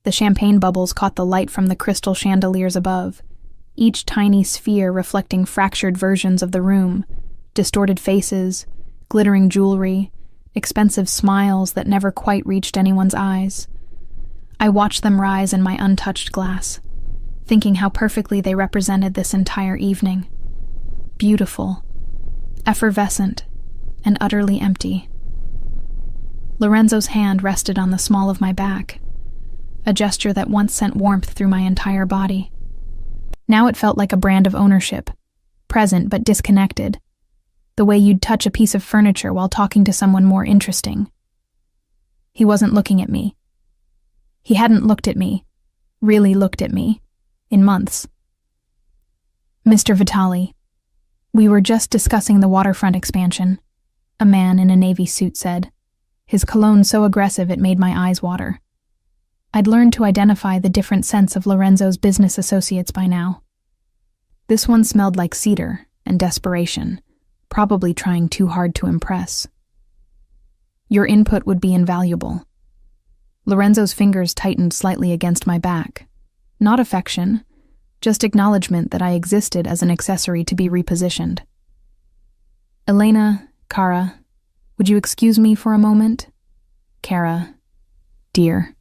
The champagne bubbles caught the light from the crystal chandeliers above, each tiny sphere reflecting fractured versions of the room, distorted faces, glittering jewelry, expensive smiles that never quite reached anyone's eyes. I watched them rise in my untouched glass, thinking how perfectly they represented this entire evening. Beautiful, effervescent, and utterly empty. Lorenzo's hand rested on the small of my back, a gesture that once sent warmth through my entire body. Now it felt like a brand of ownership, present but disconnected, the way you'd touch a piece of furniture while talking to someone more interesting. He wasn't looking at me. He hadn't looked at me, really looked at me, in months. Mr. Vitali, we were just discussing the waterfront expansion, a man in a navy suit said, his cologne so aggressive it made my eyes water. I'd learned to identify the different scents of Lorenzo's business associates by now. This one smelled like cedar and desperation, probably trying too hard to impress. Your input would be invaluable. Lorenzo's fingers tightened slightly against my back. Not affection, just acknowledgement that I existed as an accessory to be repositioned. Elena, Cara, would you excuse me for a moment? Cara, dear.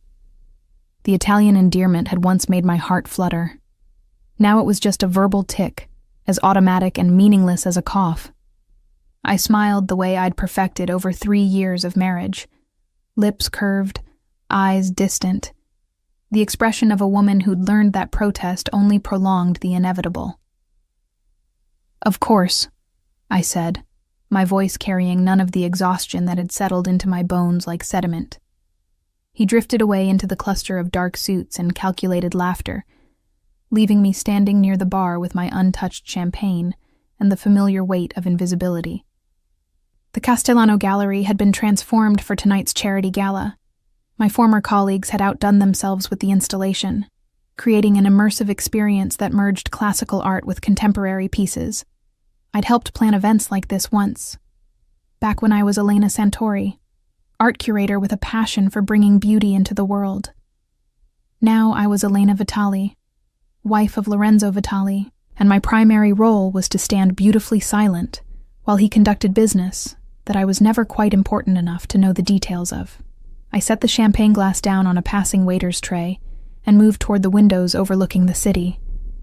The Italian endearment had once made my heart flutter. Now it was just a verbal tick, as automatic and meaningless as a cough. I smiled the way I'd perfected over 3 years of marriage. Lips curved, eyes distant. The expression of a woman who'd learned that protest only prolonged the inevitable. Of course, I said, my voice carrying none of the exhaustion that had settled into my bones like sediment. He drifted away into the cluster of dark suits and calculated laughter, leaving me standing near the bar with my untouched champagne and the familiar weight of invisibility. The Castellano Gallery had been transformed for tonight's charity gala. My former colleagues had outdone themselves with the installation, creating an immersive experience that merged classical art with contemporary pieces. I'd helped plan events like this once, back when I was Elena Santori, art curator with a passion for bringing beauty into the world. Now I was Elena Vitali, wife of Lorenzo Vitali, and my primary role was to stand beautifully silent while he conducted business that I was never quite important enough to know the details of. I set the champagne glass down on a passing waiter's tray and moved toward the windows overlooking the city.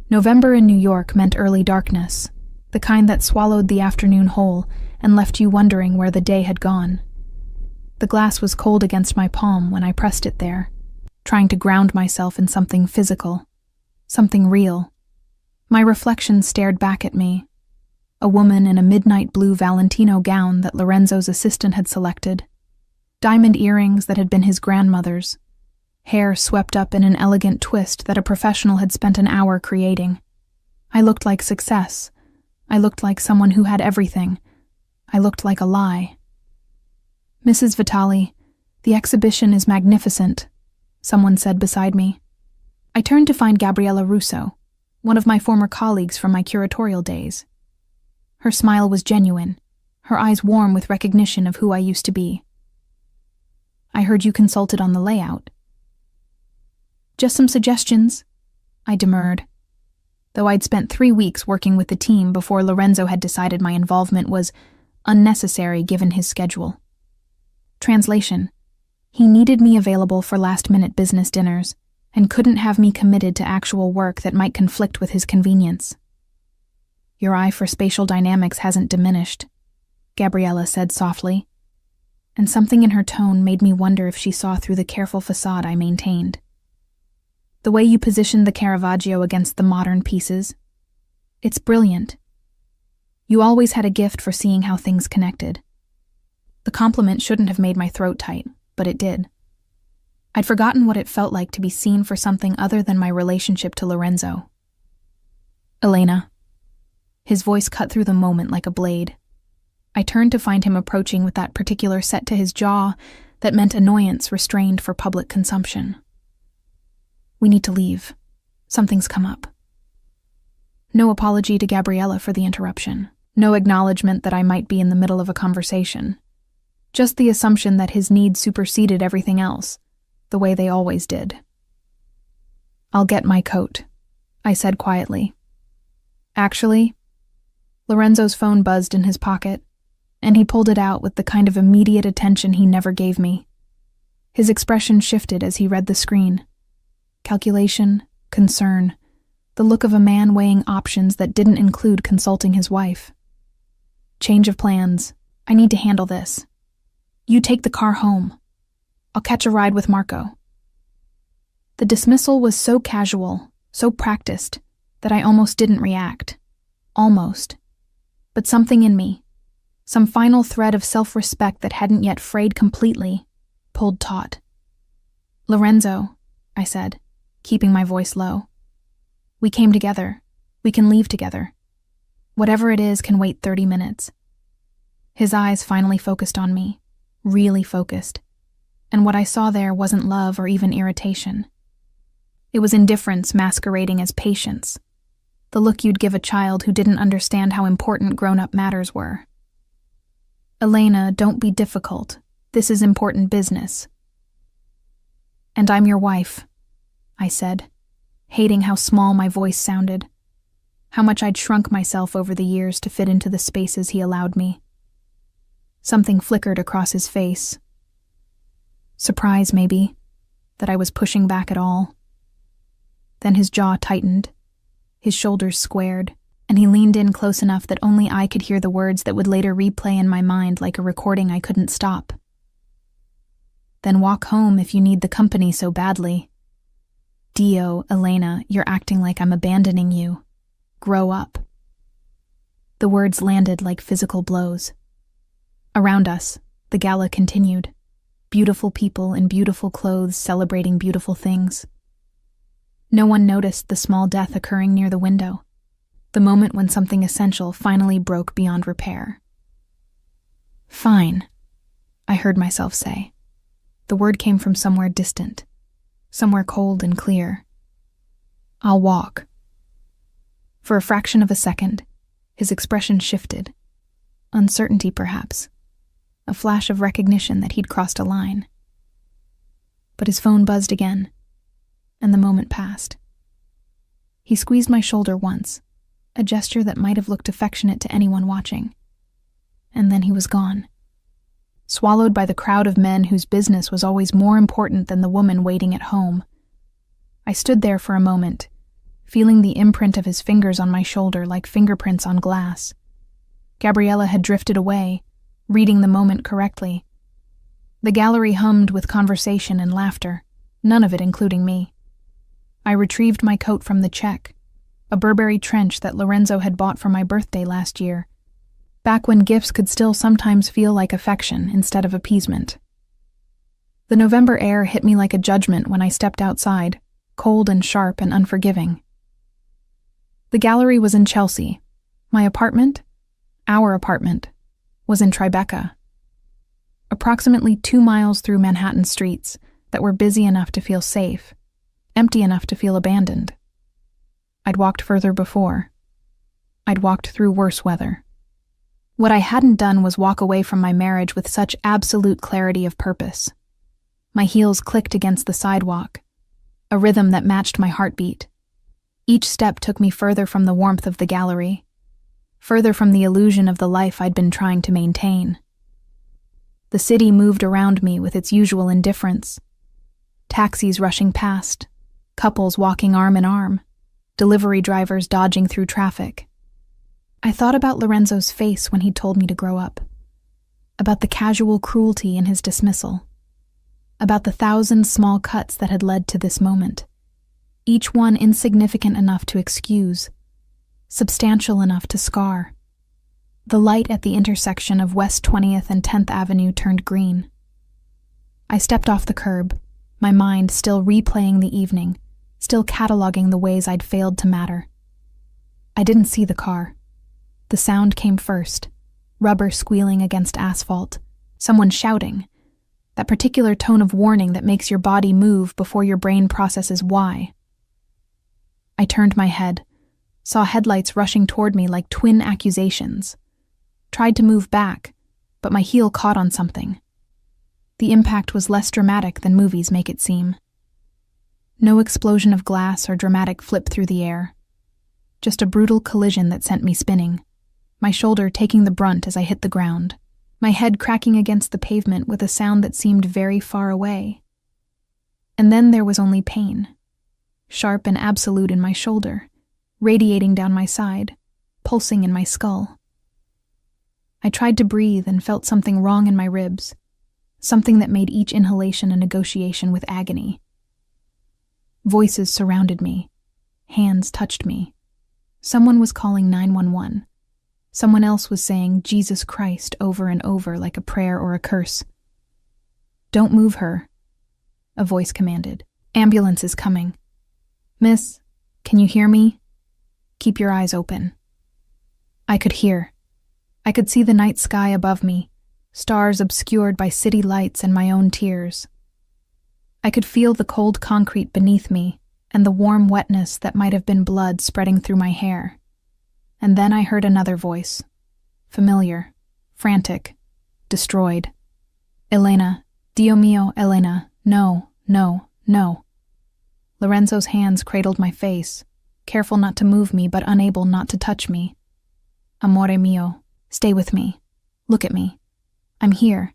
November in New York meant early darkness, the kind that swallowed the afternoon whole and left you wondering where the day had gone. The glass was cold against my palm when I pressed it there, trying to ground myself in something physical, something real. My reflection stared back at me, a woman in a midnight blue Valentino gown that Lorenzo's assistant had selected, diamond earrings that had been his grandmother's, hair swept up in an elegant twist that a professional had spent an hour creating. I looked like success. I looked like someone who had everything. I looked like a lie. Mrs. Vitali, the exhibition is magnificent, someone said beside me. I turned to find Gabriella Russo, one of my former colleagues from my curatorial days. Her smile was genuine, her eyes warm with recognition of who I used to be. I heard you consulted on the layout. Just some suggestions, I demurred, though I'd spent 3 weeks working with the team before Lorenzo had decided my involvement was unnecessary given his schedule. Translation: he needed me available for last-minute business dinners and couldn't have me committed to actual work that might conflict with his convenience. Your eye for spatial dynamics hasn't diminished, Gabriella said softly, and something in her tone made me wonder if she saw through the careful facade I maintained. The way you positioned the Caravaggio against the modern pieces, it's brilliant. You always had a gift for seeing how things connected. The compliment shouldn't have made my throat tight, but it did. I'd forgotten what it felt like to be seen for something other than my relationship to Lorenzo. Elena. His voice cut through the moment like a blade. I turned to find him approaching with that particular set to his jaw that meant annoyance restrained for public consumption. We need to leave. Something's come up. No apology to Gabriella for the interruption. No acknowledgement that I might be in the middle of a conversation. Just the assumption that his needs superseded everything else, the way they always did. "I'll get my coat," I said quietly. Actually, Lorenzo's phone buzzed in his pocket, and he pulled it out with the kind of immediate attention he never gave me. His expression shifted as he read the screen. Calculation, concern, the look of a man weighing options that didn't include consulting his wife. "Change of plans. I need to handle this. You take the car home. I'll catch a ride with Marco." The dismissal was so casual, so practiced, that I almost didn't react. Almost. But something in me, some final thread of self-respect that hadn't yet frayed completely, pulled taut. "Lorenzo," I said, keeping my voice low. "We came together. We can leave together. Whatever it is can wait 30 minutes. His eyes finally focused on me, really focused, and what I saw there wasn't love or even irritation. It was indifference masquerading as patience, the look you'd give a child who didn't understand how important grown-up matters were. "Elena, don't be difficult. This is important business." "And I'm your wife," I said, hating how small my voice sounded, how much I'd shrunk myself over the years to fit into the spaces he allowed me. Something flickered across his face. Surprise, maybe, that I was pushing back at all. Then his jaw tightened, his shoulders squared, and he leaned in close enough that only I could hear the words that would later replay in my mind like a recording I couldn't stop. "Then walk home if you need the company so badly. Dio, Elena, you're acting like I'm abandoning you. Grow up." The words landed like physical blows. Around us, the gala continued. Beautiful people in beautiful clothes celebrating beautiful things. No one noticed the small death occurring near the window, the moment when something essential finally broke beyond repair. "Fine," I heard myself say. The word came from somewhere distant, somewhere cold and clear. "I'll walk." For a fraction of a second, his expression shifted. Uncertainty, perhaps. A flash of recognition that he'd crossed a line. But his phone buzzed again, and the moment passed. He squeezed my shoulder once, a gesture that might have looked affectionate to anyone watching. And then he was gone, swallowed by the crowd of men whose business was always more important than the woman waiting at home. I stood there for a moment, feeling the imprint of his fingers on my shoulder like fingerprints on glass. Gabriella had drifted away, reading the moment correctly. The gallery hummed with conversation and laughter, none of it including me. I retrieved my coat from the check, a Burberry trench that Lorenzo had bought for my birthday last year, back when gifts could still sometimes feel like affection instead of appeasement. The November air hit me like a judgment when I stepped outside, cold and sharp and unforgiving. The gallery was in Chelsea. My apartment, our apartment, was in Tribeca. Approximately 2 miles through Manhattan streets that were busy enough to feel safe, empty enough to feel abandoned. I'd walked further before. I'd walked through worse weather. What I hadn't done was walk away from my marriage with such absolute clarity of purpose. My heels clicked against the sidewalk, a rhythm that matched my heartbeat. Each step took me further from the warmth of the gallery, further from the illusion of the life I'd been trying to maintain. The city moved around me with its usual indifference. Taxis rushing past, couples walking arm in arm, delivery drivers dodging through traffic. I thought about Lorenzo's face when he told me to grow up, about the casual cruelty in his dismissal, about the 1,000 small cuts that had led to this moment, each one insignificant enough to excuse, substantial enough to scar. The light at the intersection of West 20th and 10th Avenue turned green. I stepped off the curb, my mind still replaying the evening, still cataloging the ways I'd failed to matter. I didn't see the car. The sound came first, rubber squealing against asphalt, someone shouting, that particular tone of warning that makes your body move before your brain processes why. I turned my head, saw headlights rushing toward me like twin accusations. Tried to move back, but my heel caught on something. The impact was less dramatic than movies make it seem. No explosion of glass or dramatic flip through the air. Just a brutal collision that sent me spinning, my shoulder taking the brunt as I hit the ground, my head cracking against the pavement with a sound that seemed very far away. And then there was only pain, sharp and absolute in my shoulder, radiating down my side, pulsing in my skull. I tried to breathe and felt something wrong in my ribs, something that made each inhalation a negotiation with agony. Voices surrounded me. Hands touched me. Someone was calling 911. Someone else was saying Jesus Christ over and over like a prayer or a curse. "Don't move her," a voice commanded. "Ambulance is coming. Miss, can you hear me? Keep your eyes open." I could hear. I could see the night sky above me, stars obscured by city lights and my own tears. I could feel the cold concrete beneath me and the warm wetness that might have been blood spreading through my hair. And then I heard another voice, familiar, frantic, destroyed. "Elena, Dio mio, Elena, no, no, no." Lorenzo's hands cradled my face, careful not to move me but unable not to touch me. "Amore mio, stay with me. Look at me. I'm here.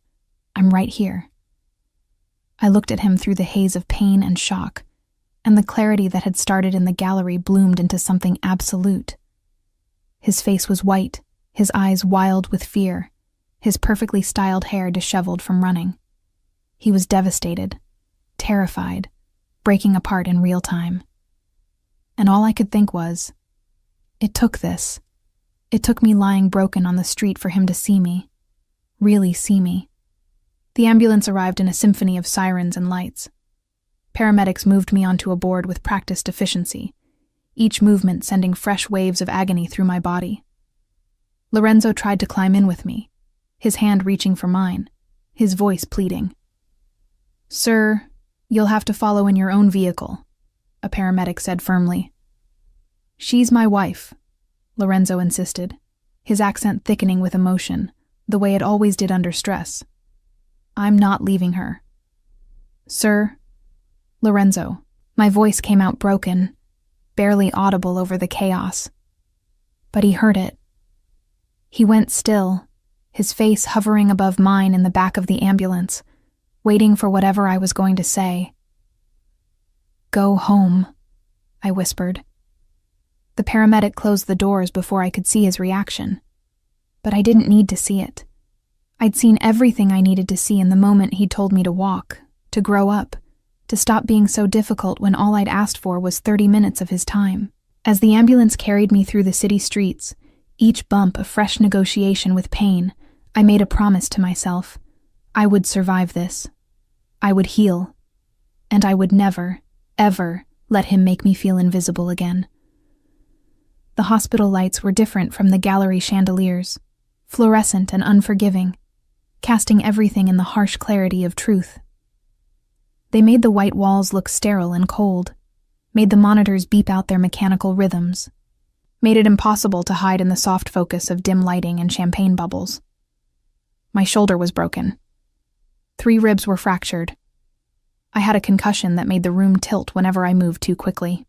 I'm right here." I looked at him through the haze of pain and shock, and the clarity that had started in the gallery bloomed into something absolute. His face was white, his eyes wild with fear, his perfectly styled hair disheveled from running. He was devastated, terrified, breaking apart in real time. And all I could think was, it took this. It took me lying broken on the street for him to see me, really see me. The ambulance arrived in a symphony of sirens and lights. Paramedics moved me onto a board with practiced efficiency, each movement sending fresh waves of agony through my body. Lorenzo tried to climb in with me, his hand reaching for mine, his voice pleading. "Sir, you'll have to follow in your own vehicle," a paramedic said firmly. "She's my wife," Lorenzo insisted, his accent thickening with emotion, the way it always did under stress. "I'm not leaving her." "Sir," Lorenzo, my voice came out broken, barely audible over the chaos. But he heard it. He went still, his face hovering above mine in the back of the ambulance, waiting for whatever I was going to say. "Go home," I whispered. The paramedic closed the doors before I could see his reaction. But I didn't need to see it. I'd seen everything I needed to see in the moment he told me to walk, to grow up, to stop being so difficult when all I'd asked for was 30 minutes of his time. As the ambulance carried me through the city streets, each bump a fresh negotiation with pain, I made a promise to myself. I would survive this. I would heal. And I would never, ever let him make me feel invisible again. The hospital lights were different from the gallery chandeliers, fluorescent and unforgiving, casting everything in the harsh clarity of truth. They made the white walls look sterile and cold, made the monitors beep out their mechanical rhythms, made it impossible to hide in the soft focus of dim lighting and champagne bubbles. My shoulder was broken. 3 ribs were fractured. I had a concussion that made the room tilt whenever I moved too quickly.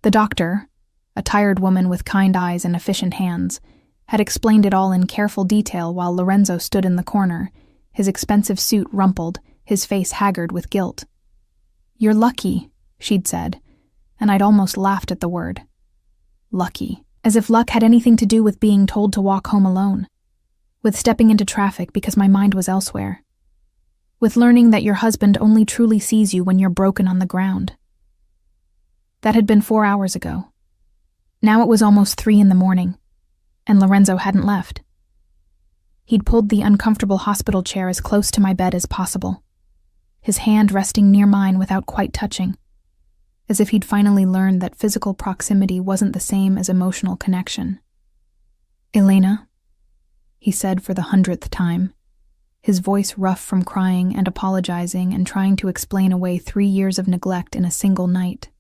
The doctor, a tired woman with kind eyes and efficient hands, had explained it all in careful detail while Lorenzo stood in the corner, his expensive suit rumpled, his face haggard with guilt. "You're lucky," she'd said, and I'd almost laughed at the word. Lucky. As if luck had anything to do with being told to walk home alone, with stepping into traffic because my mind was elsewhere, with learning that your husband only truly sees you when you're broken on the ground. That had been 4 hours ago. Now it was almost 3 in the morning, and Lorenzo hadn't left. He'd pulled the uncomfortable hospital chair as close to my bed as possible, his hand resting near mine without quite touching, as if he'd finally learned that physical proximity wasn't the same as emotional connection. "Elena," he said for the 100th time, his voice rough from crying and apologizing and trying to explain away 3 years of neglect in a single night.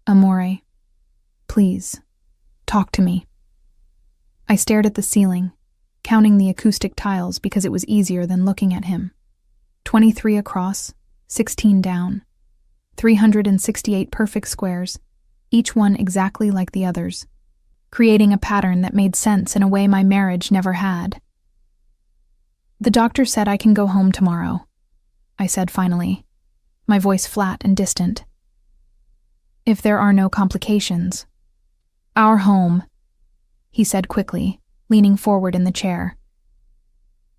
"Amore, please, talk to me." I stared at the ceiling, counting the acoustic tiles because it was easier than looking at him. 23 across, 16 down. 368 perfect squares, each one exactly like the others, creating a pattern that made sense in a way my marriage never had. "The doctor said I can go home tomorrow," I said finally, my voice flat and distant. "If there are no complications." "Our home," he said quickly, leaning forward in the chair.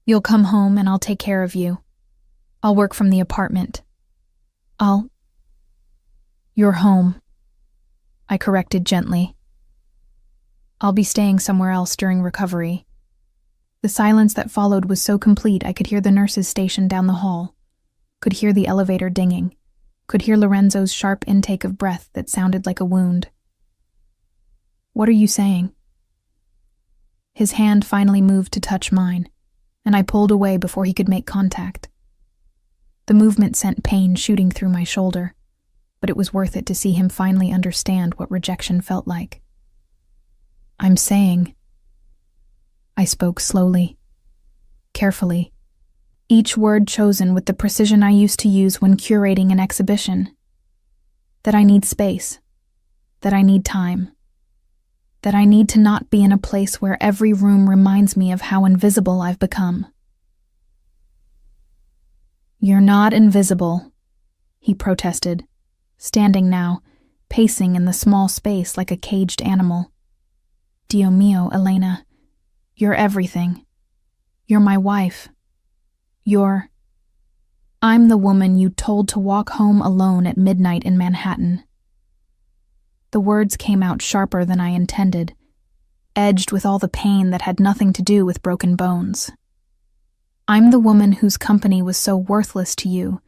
"You'll come home and I'll take care of you. I'll work from the apartment. You're home," I corrected gently. "I'll be staying somewhere else during recovery." The silence that followed was so complete I could hear the nurses stationed down the hall, could hear the elevator dinging, could hear Lorenzo's sharp intake of breath that sounded like a wound. "What are you saying?" His hand finally moved to touch mine, and I pulled away before he could make contact. The movement sent pain shooting through my shoulder, but it was worth it to see him finally understand what rejection felt like. "I'm saying," I spoke slowly, carefully, each word chosen with the precision I used to use when curating an exhibition, "that I need space, that I need time, that I need to not be in a place where every room reminds me of how invisible I've become." "You're not invisible," he protested, standing now, pacing in the small space like a caged animal. "Dio mio, Elena, you're everything. You're my wife. I'm the woman you told to walk home alone at midnight in Manhattan." The words came out sharper than I intended, edged with all the pain that had nothing to do with broken bones. "I'm the woman whose company was so worthless to you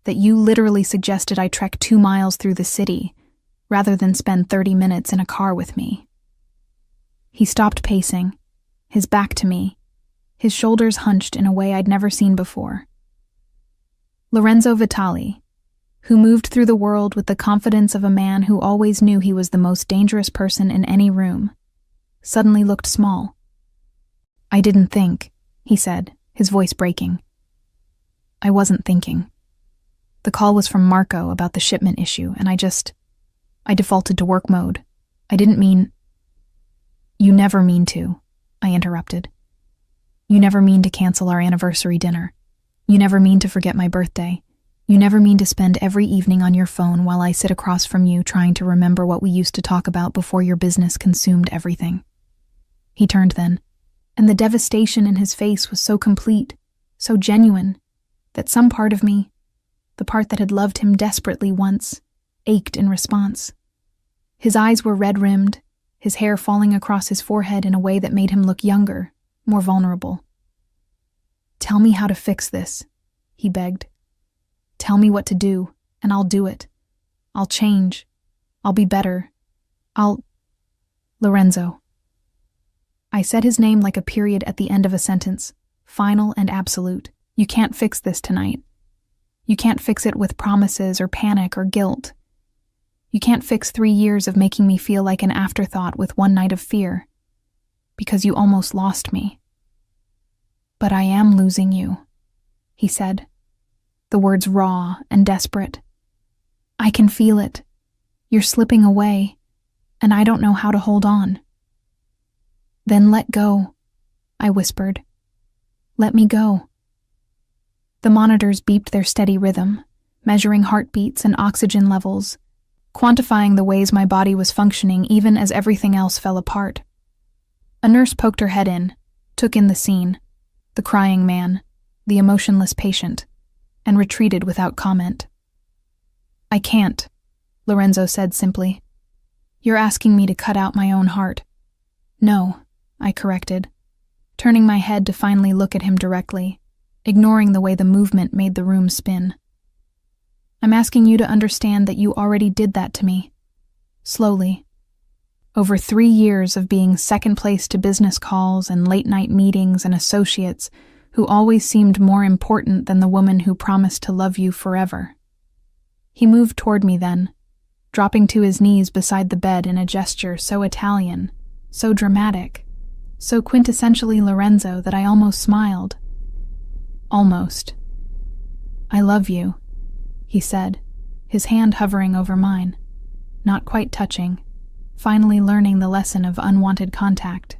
that you literally suggested I trek 2 miles through the city rather than spend 30 minutes in a car with me." He stopped pacing, his back to me, his shoulders hunched in a way I'd never seen before. Lorenzo Vitali, who moved through the world with the confidence of a man who always knew he was the most dangerous person in any room, suddenly looked small. "I didn't think," he said, his voice breaking. "I wasn't thinking. The call was from Marco about the shipment issue, and I defaulted to work mode. I didn't mean—" "You never mean to," I interrupted. "You never mean to cancel our anniversary dinner. You never mean to forget my birthday. You never mean to spend every evening on your phone while I sit across from you trying to remember what we used to talk about before your business consumed everything." He turned then, and the devastation in his face was so complete, so genuine, that some part of me, the part that had loved him desperately once, ached in response. His eyes were red-rimmed, his hair falling across his forehead in a way that made him look younger, more vulnerable. "Tell me how to fix this," he begged. "Tell me what to do, and I'll do it. I'll change. I'll be better. Lorenzo." I said his name like a period at the end of a sentence, final and absolute. "You can't fix this tonight. You can't fix it with promises or panic or guilt. You can't fix 3 years of making me feel like an afterthought with 1 night of fear, because you almost lost me." "But I am losing you," he said, the words raw and desperate. "I can feel it. You're slipping away, and I don't know how to hold on." "Then let go," I whispered. "Let me go." The monitors beeped their steady rhythm, measuring heartbeats and oxygen levels, quantifying the ways my body was functioning even as everything else fell apart. A nurse poked her head in, took in the scene, the crying man, the emotionless patient, and retreated without comment. "I can't," Lorenzo said simply. "You're asking me to cut out my own heart." "No," I corrected, turning my head to finally look at him directly, ignoring the way the movement made the room spin. "I'm asking you to understand that you already did that to me. Slowly. Over 3 years of being second place to business calls and late-night meetings and associates who always seemed more important than the woman who promised to love you forever." He moved toward me then, dropping to his knees beside the bed in a gesture so Italian, so dramatic, so quintessentially Lorenzo that I almost smiled. "Almost. I love you," he said, his hand hovering over mine, not quite touching, finally learning the lesson of unwanted contact.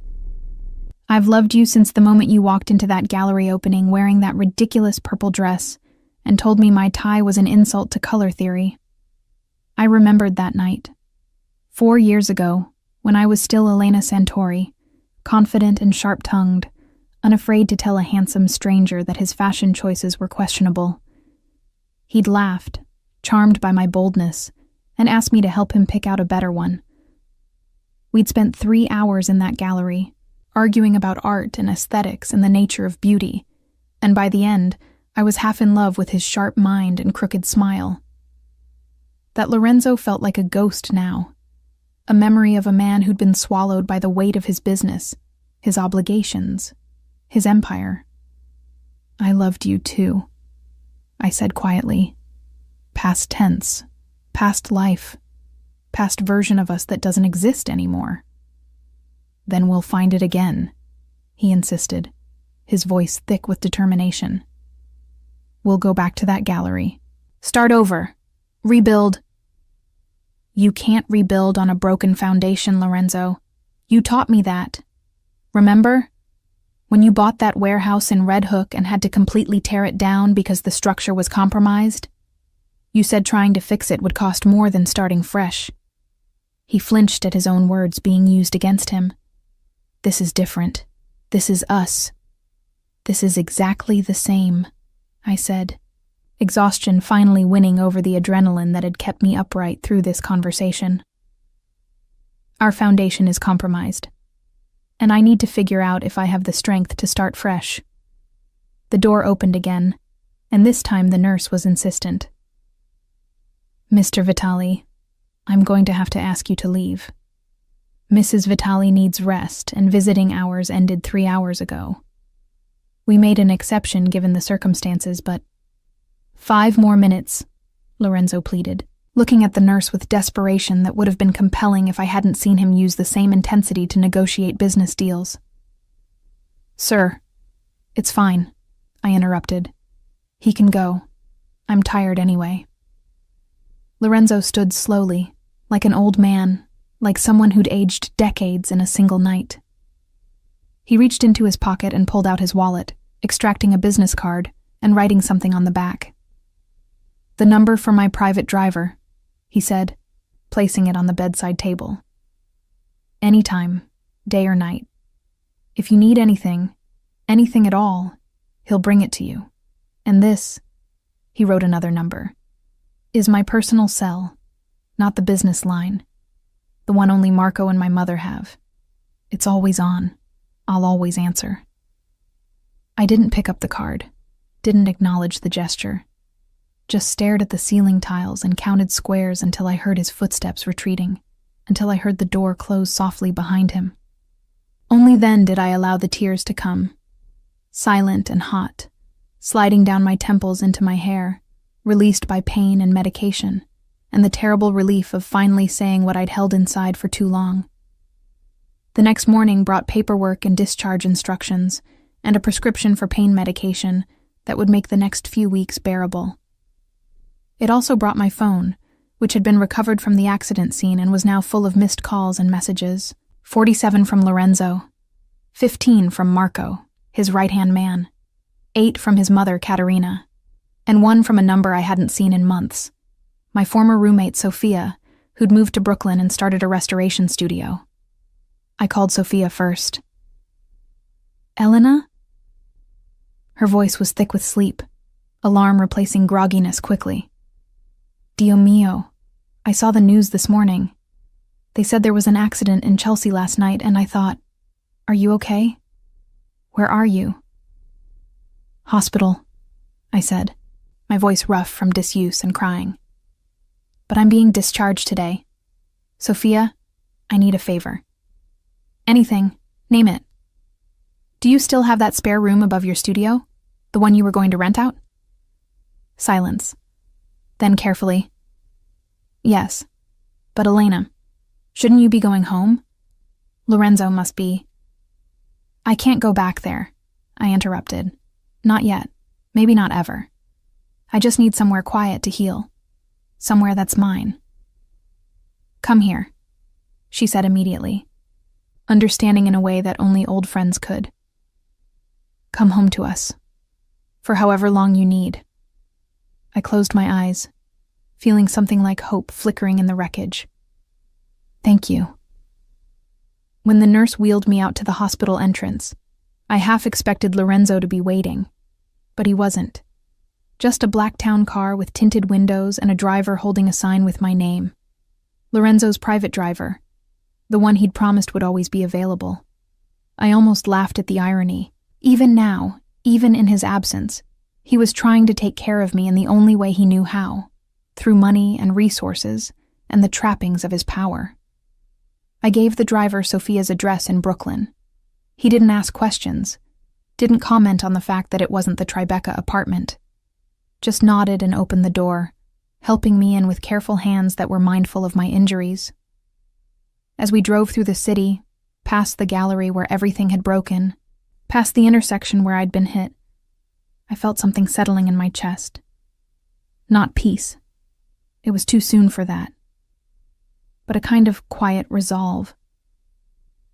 "I've loved you since the moment you walked into that gallery opening wearing that ridiculous purple dress and told me my tie was an insult to color theory. I remembered that night. 4 years ago, when I was still Elena Santori, confident and sharp-tongued, unafraid to tell a handsome stranger that his fashion choices were questionable. He'd laughed, charmed by my boldness, and asked me to help him pick out a better one. We'd spent 3 hours in that gallery, arguing about art and aesthetics and the nature of beauty, and by the end, I was half in love with his sharp mind and crooked smile. That Lorenzo felt like a ghost now, a memory of a man who'd been swallowed by the weight of his business, his obligations, his empire. "I loved you too," I said quietly. Past tense, past life, past version of us that doesn't exist anymore. "Then we'll find it again," he insisted, his voice thick with determination. "We'll go back to that gallery. Start over. Rebuild." "You can't rebuild on a broken foundation, Lorenzo. You taught me that. Remember? When you bought that warehouse in Red Hook and had to completely tear it down because the structure was compromised? You said trying to fix it would cost more than starting fresh." He flinched at his own words being used against him. "This is different. This is us. This is exactly the same," I said, exhaustion finally winning over the adrenaline that had kept me upright through this conversation. "Our foundation is compromised, and I need to figure out if I have the strength to start fresh." The door opened again, and this time the nurse was insistent. "Mr. Vitali, I'm going to have to ask you to leave. Mrs. Vitali needs rest, and visiting hours ended 3 hours ago. We made an exception given the circumstances, but—" "5 more minutes," Lorenzo pleaded, looking at the nurse with desperation that would have been compelling if I hadn't seen him use the same intensity to negotiate business deals. "Sir, it's fine," I interrupted. "He can go. I'm tired anyway." Lorenzo stood slowly, like an old man, like someone who'd aged decades in a single night. He reached into his pocket and pulled out his wallet, extracting a business card and writing something on the back. "The number for my private driver," he said, placing it on the bedside table. "Anytime, day or night. If you need anything at all, he'll bring it to you. And this," he wrote another number, "is my personal cell, not the business line, the one only Marco and my mother have. It's always on. I'll always answer." I didn't pick up the card, didn't acknowledge the gesture, just stared at the ceiling tiles and counted squares until I heard his footsteps retreating, until I heard the door close softly behind him. Only then did I allow the tears to come, silent and hot, sliding down my temples into my hair, released by pain and medication, and the terrible relief of finally saying what I'd held inside for too long. The next morning brought paperwork and discharge instructions, and a prescription for pain medication that would make the next few weeks bearable. It also brought my phone, which had been recovered from the accident scene and was now full of missed calls and messages. 47 from Lorenzo, 15 from Marco, his right-hand man, 8 from his mother, Katerina, and 1 from a number I hadn't seen in months. My former roommate, Sophia, who'd moved to Brooklyn and started a restoration studio. I called Sophia first. "Elena?" Her voice was thick with sleep, alarm replacing grogginess quickly. "Dio mio, I saw the news this morning. They said there was an accident in Chelsea last night, and I thought, are you okay? Where are you?" "Hospital," I said, my voice rough from disuse and crying. "But I'm being discharged today. Sophia, I need a favor." "Anything, name it." "Do you still have that spare room above your studio? The one you were going to rent out?" Silence. Then carefully, "Yes, but Elena, shouldn't you be going home? Lorenzo must be—" "I can't go back there," I interrupted. "Not yet. Maybe not ever. I just need somewhere quiet to heal. somewhere that's mine. Come here, she said immediately, understanding in a way that only old friends could. Come home to us, for however long you need. I closed my eyes, feeling something like hope flickering in the wreckage. Thank you. When the nurse wheeled me out to the hospital entrance, I half expected Lorenzo to be waiting, but he wasn't. Just a black town car with tinted windows and a driver holding a sign with my name. Lorenzo's private driver, the one he'd promised would always be available. I almost laughed at the irony. Even now, even in his absence, he was trying to take care of me in the only way he knew how, through money and resources and the trappings of his power. I gave the driver Sophia's address in Brooklyn. He didn't ask questions, didn't comment on the fact that it wasn't the Tribeca apartment, just nodded and opened the door, helping me in with careful hands that were mindful of my injuries. As we drove through the city, past the gallery where everything had broken, past the intersection where I'd been hit, I felt something settling in my chest. Not peace. It was too soon for that. But a kind of quiet resolve.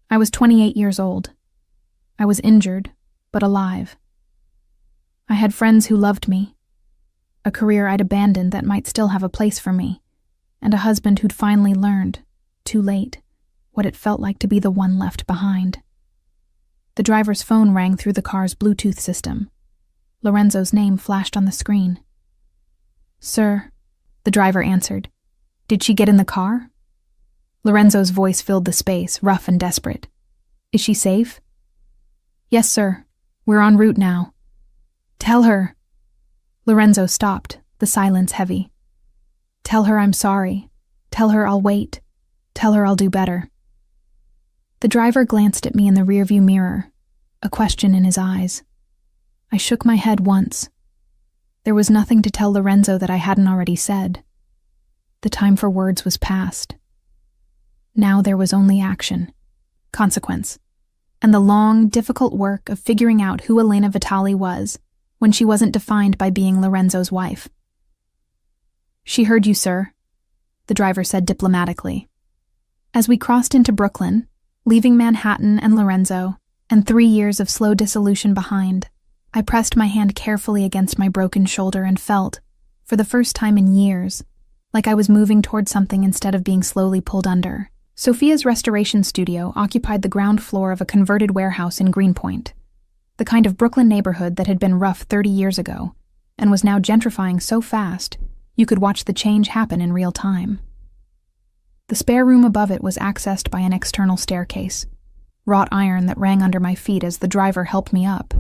I was 28 years old. I was injured, but alive. I had friends who loved me, a career I'd abandoned that might still have a place for me, and a husband who'd finally learned, too late, what it felt like to be the one left behind. The driver's phone rang through the car's Bluetooth system. Lorenzo's name flashed on the screen. Sir, the driver answered. Did she get in the car? Lorenzo's voice filled the space, rough and desperate. Is she safe? Yes, sir. We're en route now. Tell her. Lorenzo stopped, the silence heavy. Tell her I'm sorry. Tell her I'll wait. Tell her I'll do better. The driver glanced at me in the rearview mirror, a question in his eyes. I shook my head once. There was nothing to tell Lorenzo that I hadn't already said. The time for words was past. Now there was only action, consequence, and the long, difficult work of figuring out who Elena Vitali was when she wasn't defined by being Lorenzo's wife. She heard you, sir, the driver said diplomatically. As we crossed into Brooklyn, leaving Manhattan and Lorenzo, and 3 years of slow dissolution behind, I pressed my hand carefully against my broken shoulder and felt, for the first time in years, like I was moving toward something instead of being slowly pulled under. Sophia's restoration studio occupied the ground floor of a converted warehouse in Greenpoint, the kind of Brooklyn neighborhood that had been rough 30 years ago, and was now gentrifying so fast you could watch the change happen in real time. The spare room above it was accessed by an external staircase, wrought iron that rang under my feet as the driver helped me up,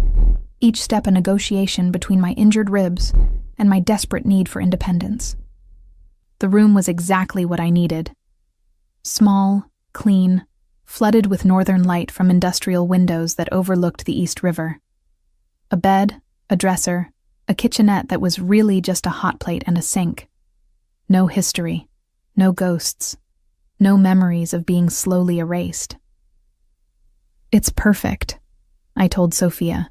each step a negotiation between my injured ribs and my desperate need for independence. The room was exactly what I needed. Small, clean, flooded with northern light from industrial windows that overlooked the East River. A bed, a dresser, a kitchenette that was really just a hot plate and a sink. No history, no ghosts, no memories of being slowly erased. It's perfect, I told Sophia,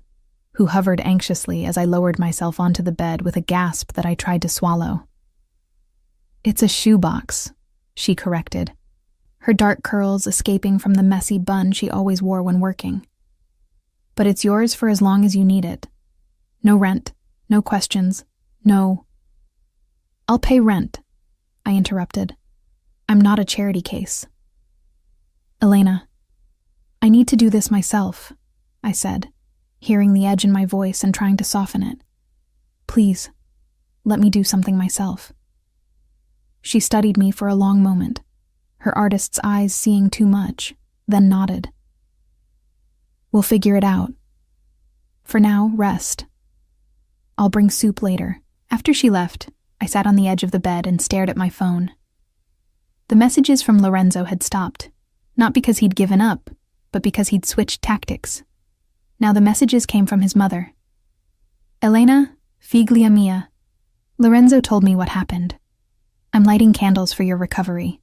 who hovered anxiously as I lowered myself onto the bed with a gasp that I tried to swallow. It's a shoebox, she corrected, her dark curls escaping from the messy bun she always wore when working. But it's yours for as long as you need it. No rent, no questions, no... I'll pay rent, I interrupted. I'm not a charity case. Elena, I need to do this myself, I said, hearing the edge in my voice and trying to soften it. Please, let me do something myself. She studied me for a long moment, her artist's eyes seeing too much, then nodded. We'll figure it out. For now, rest. I'll bring soup later. After she left, I sat on the edge of the bed and stared at my phone. The messages from Lorenzo had stopped, not because he'd given up, but because he'd switched tactics. Now the messages came from his mother. Elena, figlia mia. Lorenzo told me what happened. I'm lighting candles for your recovery.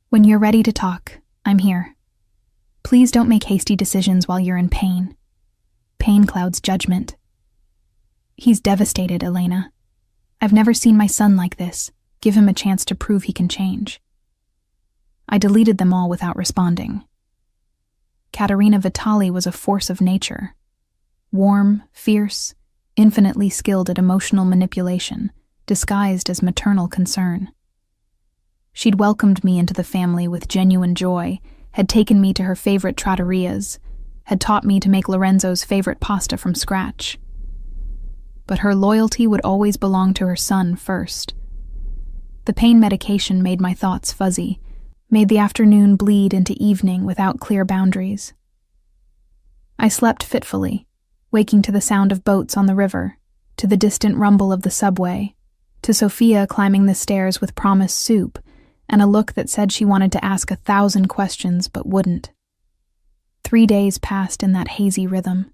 When you're ready to talk, I'm here. Please don't make hasty decisions while you're in pain. Pain clouds judgment. He's devastated, Elena. I've never seen my son like this. give him a chance to prove he can change. I deleted them all without responding. Katerina Vitali was a force of nature. Warm, fierce, infinitely skilled at emotional manipulation, disguised as maternal concern. She'd welcomed me into the family with genuine joy, had taken me to her favorite trattorias, had taught me to make Lorenzo's favorite pasta from scratch. But her loyalty would always belong to her son first. The pain medication made my thoughts fuzzy, made the afternoon bleed into evening without clear boundaries. I slept fitfully, waking to the sound of boats on the river, to the distant rumble of the subway, to Sophia climbing the stairs with promised soup and a look that said she wanted to ask 1,000 questions but wouldn't. 3 days passed in that hazy rhythm.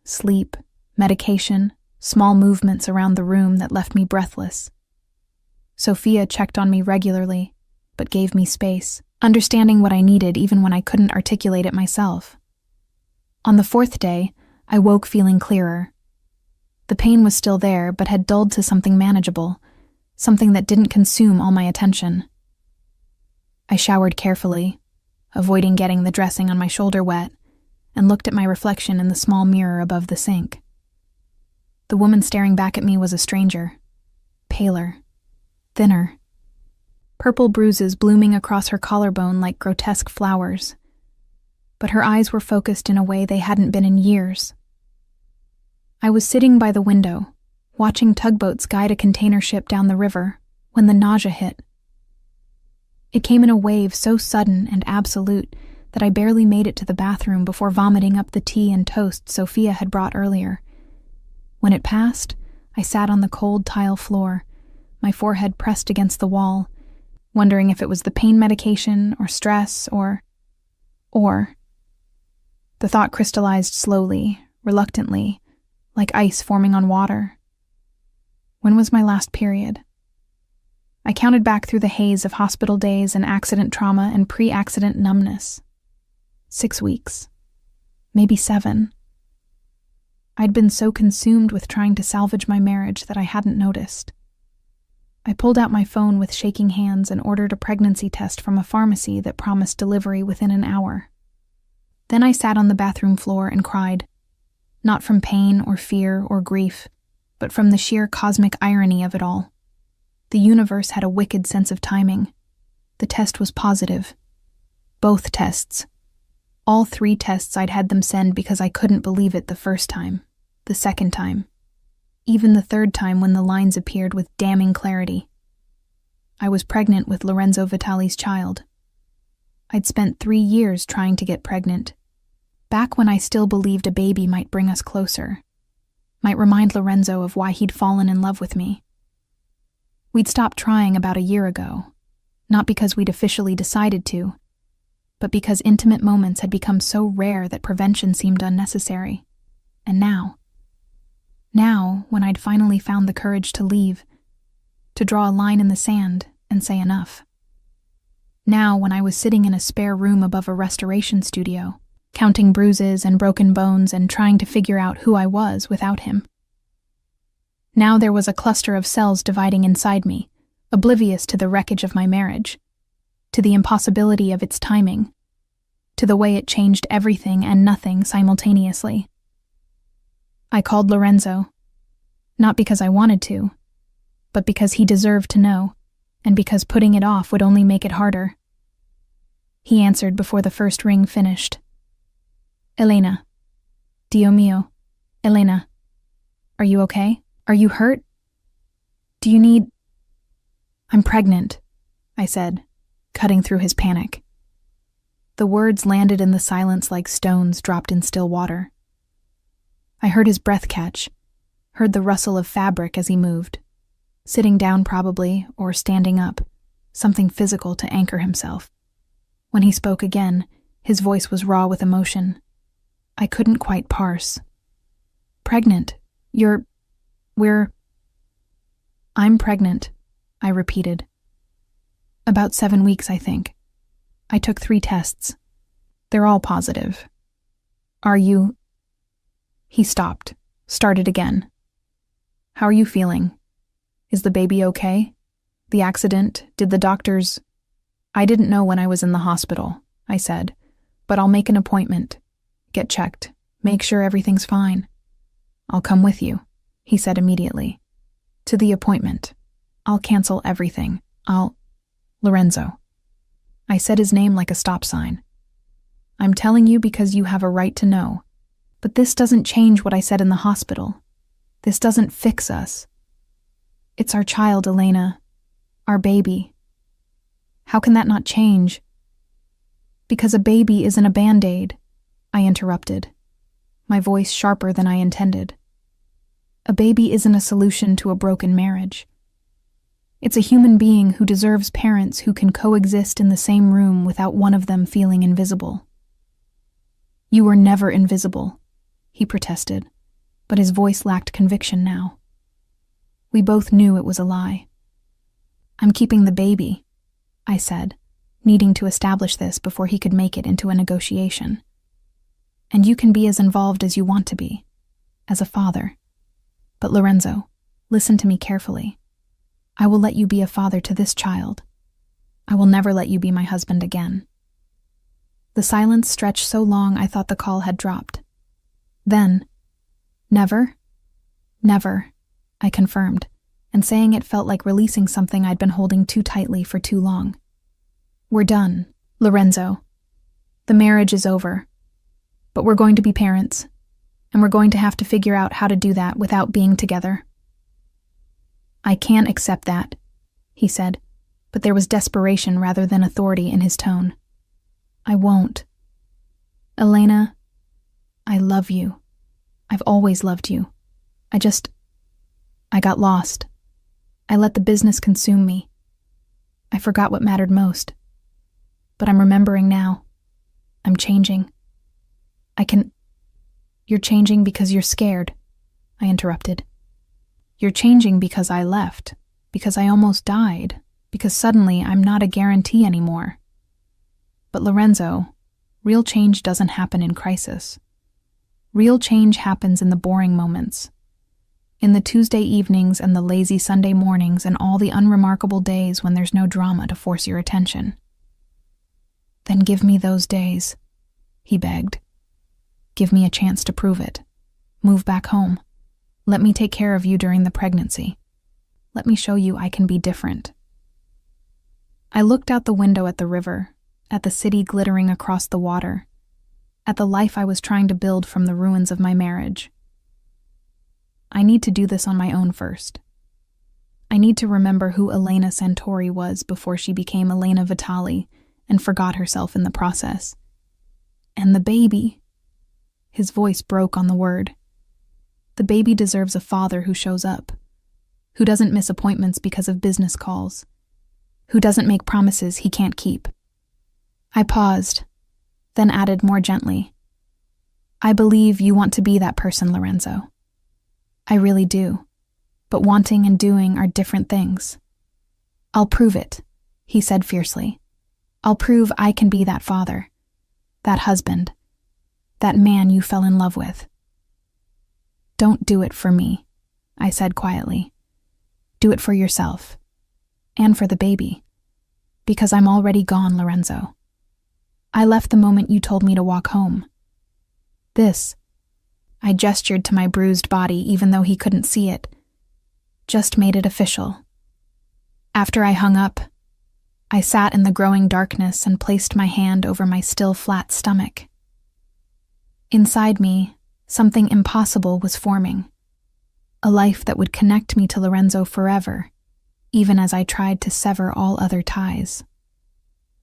Sleep, medication, small movements around the room that left me breathless. Sophia checked on me regularly, but gave me space, understanding what I needed even when I couldn't articulate it myself. On the 4th day, I woke feeling clearer. The pain was still there, but had dulled to something manageable, something that didn't consume all my attention. I showered carefully, avoiding getting the dressing on my shoulder wet, and looked at my reflection in the small mirror above the sink. The woman staring back at me was a stranger, paler, thinner, purple bruises blooming across her collarbone like grotesque flowers. But her eyes were focused in a way they hadn't been in years. I was sitting by the window, watching tugboats guide a container ship down the river, when the nausea hit. It came in a wave so sudden and absolute that I barely made it to the bathroom before vomiting up the tea and toast Sophia had brought earlier. When it passed, I sat on the cold tile floor, my forehead pressed against the wall, wondering if it was the pain medication or stress or... The thought crystallized slowly, reluctantly, like ice forming on water. When was my last period? I counted back through the haze of hospital days and accident trauma and pre-accident numbness. 6 weeks. Maybe 7. I'd been so consumed with trying to salvage my marriage that I hadn't noticed. I pulled out my phone with shaking hands and ordered a pregnancy test from a pharmacy that promised delivery within an hour. Then I sat on the bathroom floor and cried, not from pain or fear or grief, but from the sheer cosmic irony of it all. The universe had a wicked sense of timing. The test was positive. Both tests. All 3 tests I'd had them send because I couldn't believe it the first time, the second time, even the 3rd time when the lines appeared with damning clarity. I was pregnant with Lorenzo Vitali's child. I'd spent 3 years trying to get pregnant, back when I still believed a baby might bring us closer, might remind Lorenzo of why he'd fallen in love with me. We'd stopped trying about a year ago, not because we'd officially decided to, but because intimate moments had become so rare that prevention seemed unnecessary. And now, when I'd finally found the courage to leave, to draw a line in the sand and say enough. Now, when I was sitting in a spare room above a restoration studio, counting bruises and broken bones and trying to figure out who I was without him. Now there was a cluster of cells dividing inside me, oblivious to the wreckage of my marriage, to the impossibility of its timing, to the way it changed everything and nothing simultaneously. I called Lorenzo, not because I wanted to, but because he deserved to know, and because putting it off would only make it harder. He answered before the first ring finished. Elena. Dio mio. Elena. Are you okay? Are you hurt? Do you need... I'm pregnant, I said, cutting through his panic. The words landed in the silence like stones dropped in still water. I heard his breath catch, heard the rustle of fabric as he moved, sitting down probably, or standing up, something physical to anchor himself. When he spoke again, his voice was raw with emotion. I couldn't quite parse. Pregnant. I'm pregnant, I repeated. About 7 weeks, I think. I took 3 tests. They're all positive. Are you... He stopped, started again. How are you feeling? Is the baby okay? The accident, did the doctors— I didn't know when I was in the hospital, I said, but I'll make an appointment. Get checked. Make sure everything's fine. I'll come with you, he said immediately. To the appointment. I'll cancel everything. Lorenzo. I said his name like a stop sign. I'm telling you because you have a right to know. But this doesn't change what I said in the hospital. This doesn't fix us. It's our child, Elena. Our baby. How can that not change? Because a baby isn't a Band-Aid, I interrupted, my voice sharper than I intended. A baby isn't a solution to a broken marriage. It's a human being who deserves parents who can coexist in the same room without one of them feeling invisible. You were never invisible, he protested, but his voice lacked conviction now. We both knew it was a lie. I'm keeping the baby, I said, needing to establish this before he could make it into a negotiation. And you can be as involved as you want to be, as a father. But Lorenzo, listen to me carefully. I will let you be a father to this child. I will never let you be my husband again. The silence stretched so long I thought the call had dropped. Then, never? Never, I confirmed, and saying it felt like releasing something I'd been holding too tightly for too long. We're done, Lorenzo. The marriage is over. But we're going to be parents, and we're going to have to figure out how to do that without being together. I can't accept that, he said, but there was desperation rather than authority in his tone. I won't. Elena, I love you. I've always loved you. I got lost. I let the business consume me. I forgot what mattered most. But I'm remembering now. I'm changing. You're changing because you're scared, I interrupted. You're changing because I left, because I almost died, because suddenly I'm not a guarantee anymore. But Lorenzo, real change doesn't happen in crisis. Real change happens in the boring moments. In the Tuesday evenings and the lazy Sunday mornings and all the unremarkable days when there's no drama to force your attention. Then give me those days, he begged. Give me a chance to prove it. Move back home. Let me take care of you during the pregnancy. Let me show you I can be different. I looked out the window at the river, at the city glittering across the water, at the life I was trying to build from the ruins of my marriage. I need to do this on my own first. I need to remember who Elena Santori was before she became Elena Vitali and forgot herself in the process. And the baby. His voice broke on the word. The baby deserves a father who shows up, who doesn't miss appointments because of business calls, who doesn't make promises he can't keep. I paused, then added more gently, I believe you want to be that person, Lorenzo. I really do, but wanting and doing are different things. I'll prove it, he said fiercely. I'll prove I can be that father, that husband, that man you fell in love with. Don't do it for me, I said quietly. Do it for yourself, and for the baby, because I'm already gone, Lorenzo. I left the moment you told me to walk home. This, I gestured to my bruised body even though he couldn't see it, just made it official. After I hung up, I sat in the growing darkness and placed my hand over my still flat stomach. Inside me, something impossible was forming. A life that would connect me to Lorenzo forever, even as I tried to sever all other ties.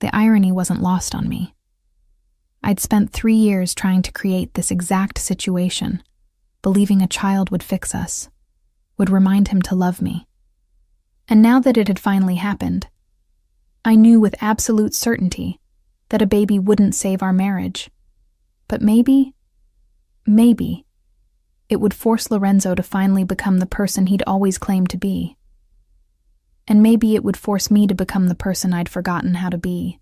The irony wasn't lost on me. I'd spent 3 years trying to create this exact situation, believing a child would fix us, would remind him to love me. And now that it had finally happened, I knew with absolute certainty that a baby wouldn't save our marriage. But maybe, it would force Lorenzo to finally become the person he'd always claimed to be. And maybe it would force me to become the person I'd forgotten how to be.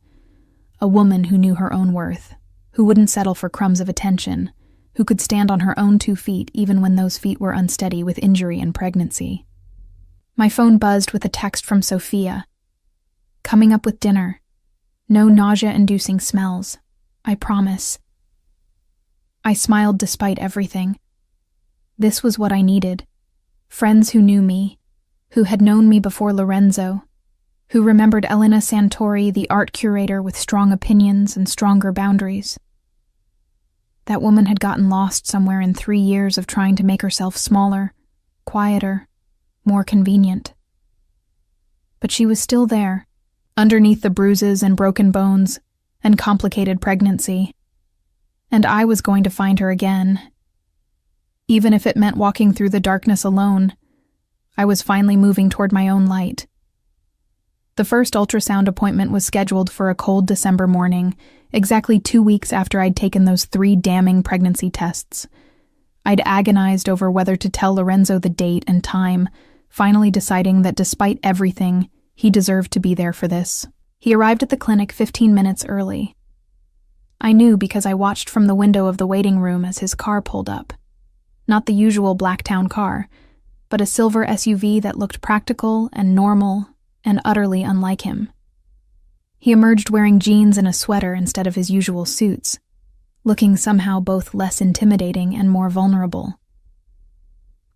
A woman who knew her own worth, who wouldn't settle for crumbs of attention, who could stand on her own 2 feet even when those feet were unsteady with injury and pregnancy. My phone buzzed with a text from Sophia. "Coming up with dinner. No nausea-inducing smells. I promise." I smiled despite everything. This was what I needed. Friends who knew me, who had known me before Lorenzo, who remembered Elena Santori, the art curator with strong opinions and stronger boundaries. That woman had gotten lost somewhere in 3 years of trying to make herself smaller, quieter, more convenient. But she was still there, underneath the bruises and broken bones and complicated pregnancy. And I was going to find her again. Even if it meant walking through the darkness alone, I was finally moving toward my own light. The first ultrasound appointment was scheduled for a cold December morning, exactly 2 weeks after I'd taken those 3 damning pregnancy tests. I'd agonized over whether to tell Lorenzo the date and time, finally deciding that despite everything, he deserved to be there for this. He arrived at the clinic 15 minutes early. I knew because I watched from the window of the waiting room as his car pulled up. Not the usual Blacktown car, but a silver SUV that looked practical and normal and utterly unlike him. He emerged wearing jeans and a sweater instead of his usual suits, looking somehow both less intimidating and more vulnerable.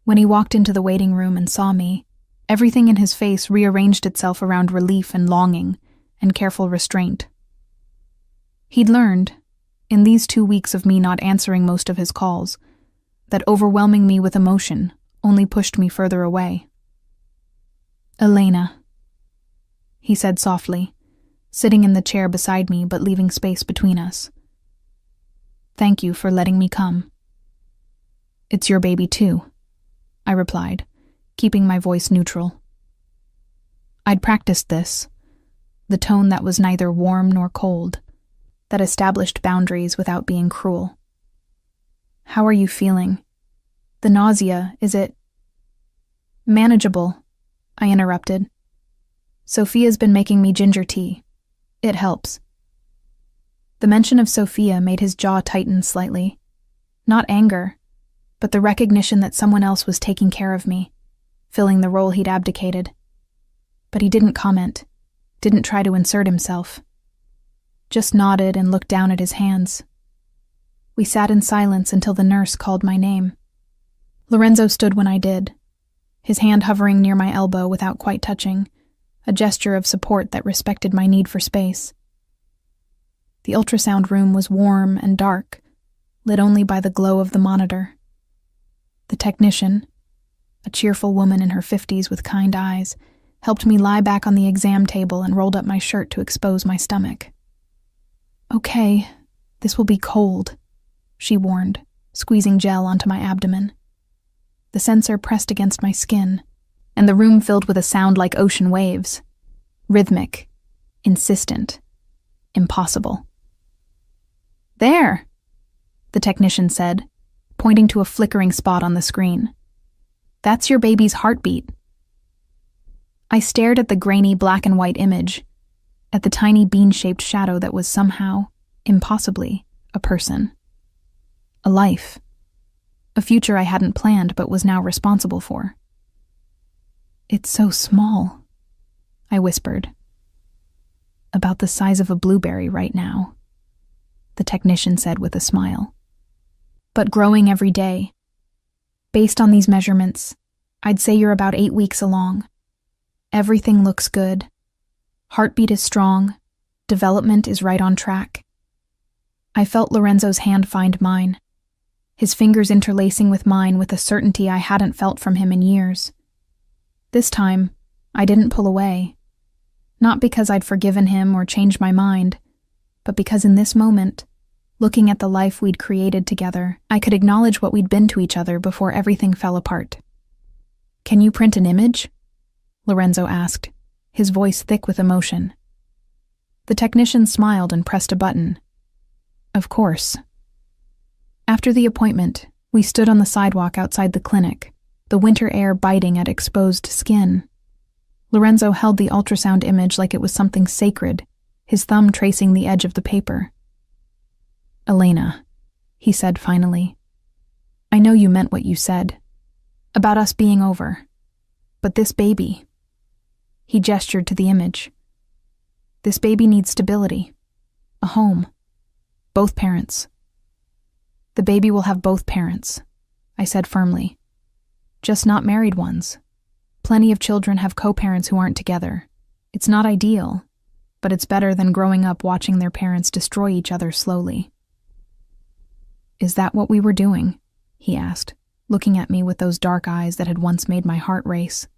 When he walked into the waiting room and saw me, everything in his face rearranged itself around relief and longing and careful restraint. He'd learned, in these 2 weeks of me not answering most of his calls, that overwhelming me with emotion only pushed me further away. "Elena," he said softly, sitting in the chair beside me but leaving space between us. "Thank you for letting me come." "It's your baby too," I replied, keeping my voice neutral. I'd practiced this, the tone that was neither warm nor cold, that established boundaries without being cruel. "How are you feeling? The nausea, is it—" "Manageable," I interrupted. "Sophia's been making me ginger tea. It helps." The mention of Sophia made his jaw tighten slightly. Not anger, but the recognition that someone else was taking care of me, filling the role he'd abdicated. But he didn't comment, didn't try to insert himself. Just nodded and looked down at his hands. We sat in silence until the nurse called my name. Lorenzo stood when I did, his hand hovering near my elbow without quite touching, a gesture of support that respected my need for space. The ultrasound room was warm and dark, lit only by the glow of the monitor. The technician, a cheerful woman in her 50s with kind eyes, helped me lie back on the exam table and rolled up my shirt to expose my stomach. "Okay, this will be cold," she warned, squeezing gel onto my abdomen. The sensor pressed against my skin, and the room filled with a sound like ocean waves. Rhythmic, insistent, impossible. "There," the technician said, pointing to a flickering spot on the screen. "That's your baby's heartbeat." I stared at the grainy black and white image, at the tiny bean-shaped shadow that was somehow, impossibly, a person. A life. A future I hadn't planned but was now responsible for. "It's so small," I whispered. "About the size of a blueberry right now," the technician said with a smile. "But growing every day. Based on these measurements, I'd say you're about 8 weeks along. Everything looks good. Heartbeat is strong. Development is right on track." I felt Lorenzo's hand find mine, his fingers interlacing with mine with a certainty I hadn't felt from him in years. This time, I didn't pull away. Not because I'd forgiven him or changed my mind, but because in this moment, looking at the life we'd created together, I could acknowledge what we'd been to each other before everything fell apart. "Can you print an image?" Lorenzo asked, his voice thick with emotion. The technician smiled and pressed a button. "Of course." After the appointment, we stood on the sidewalk outside the clinic, the winter air biting at exposed skin. Lorenzo held the ultrasound image like it was something sacred, his thumb tracing the edge of the paper. "Elena," he said finally, "I know you meant what you said. About us being over. But this baby, he gestured to the image. This baby needs stability, a home, both parents. The baby will have both parents, I said firmly. Just not married ones. Plenty of children have co-parents who aren't together. It's not ideal, but it's better than growing up watching their parents destroy each other slowly. Is that what we were doing? He asked, looking at me with those dark eyes that had once made my heart race.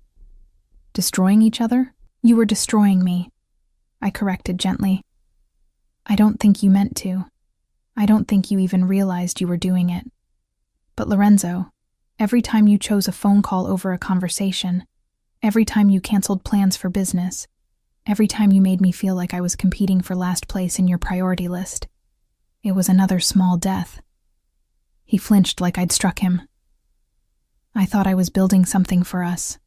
Destroying each other? You were destroying me, I corrected gently. I don't think you meant to. I don't think you even realized you were doing it. But Lorenzo, every time you chose a phone call over a conversation, every time you canceled plans for business, every time you made me feel like I was competing for last place in your priority list, it was another small death. He flinched like I'd struck him. I thought I was building something for us.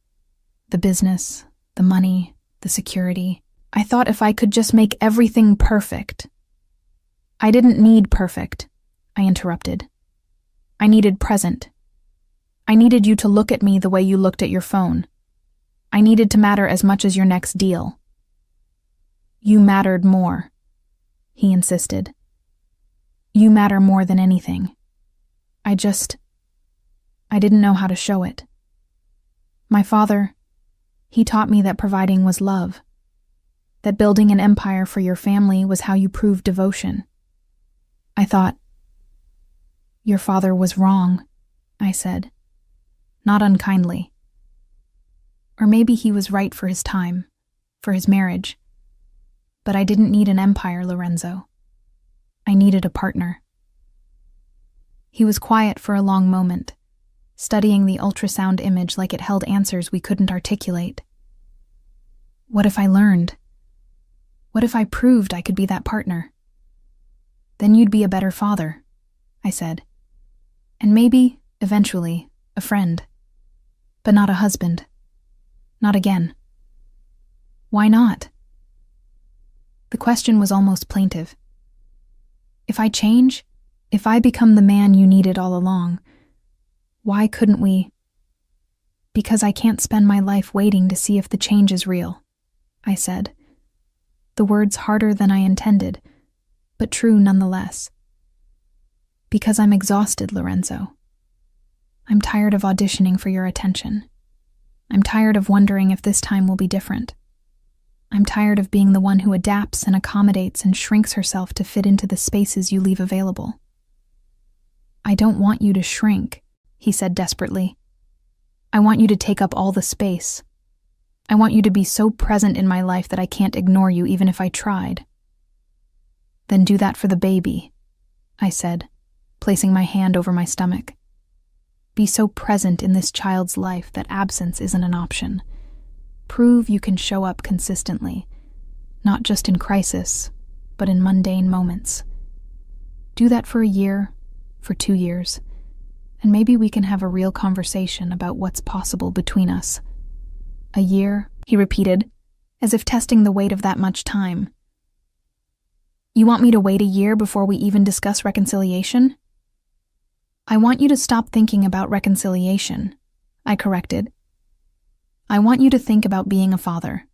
The business, the money, the security. I thought if I could just make everything perfect. I didn't need perfect, I interrupted. I needed present. I needed you to look at me the way you looked at your phone. I needed to matter as much as your next deal. You mattered more, he insisted. You matter more than anything. I didn't know how to show it. My father, he taught me that providing was love, that building an empire for your family was how you proved devotion. I thought, your father was wrong, I said, not unkindly. Or maybe he was right for his time, for his marriage. But I didn't need an empire, Lorenzo. I needed a partner. He was quiet for a long moment, studying the ultrasound image like it held answers we couldn't articulate. What if I learned? What if I proved I could be that partner? Then you'd be a better father, I said. And maybe, eventually, a friend. But not a husband. Not again. Why not? The question was almost plaintive. If I change, if I become the man you needed all along, why couldn't we? Because I can't spend my life waiting to see if the change is real, I said. The words harder than I intended, but true nonetheless. Because I'm exhausted, Lorenzo. I'm tired of auditioning for your attention. I'm tired of wondering if this time will be different. I'm tired of being the one who adapts and accommodates and shrinks herself to fit into the spaces you leave available. I don't want you to shrink, he said desperately. I want you to take up all the space. I want you to be so present in my life that I can't ignore you even if I tried. Then do that for the baby, I said, placing my hand over my stomach. Be so present in this child's life that absence isn't an option. Prove you can show up consistently, not just in crisis, but in mundane moments. Do that for a year, for 2 years, and maybe we can have a real conversation about what's possible between us. A year, he repeated, as if testing the weight of that much time. You want me to wait a year before we even discuss reconciliation? I want you to stop thinking about reconciliation, I corrected. I want you to think about being a father,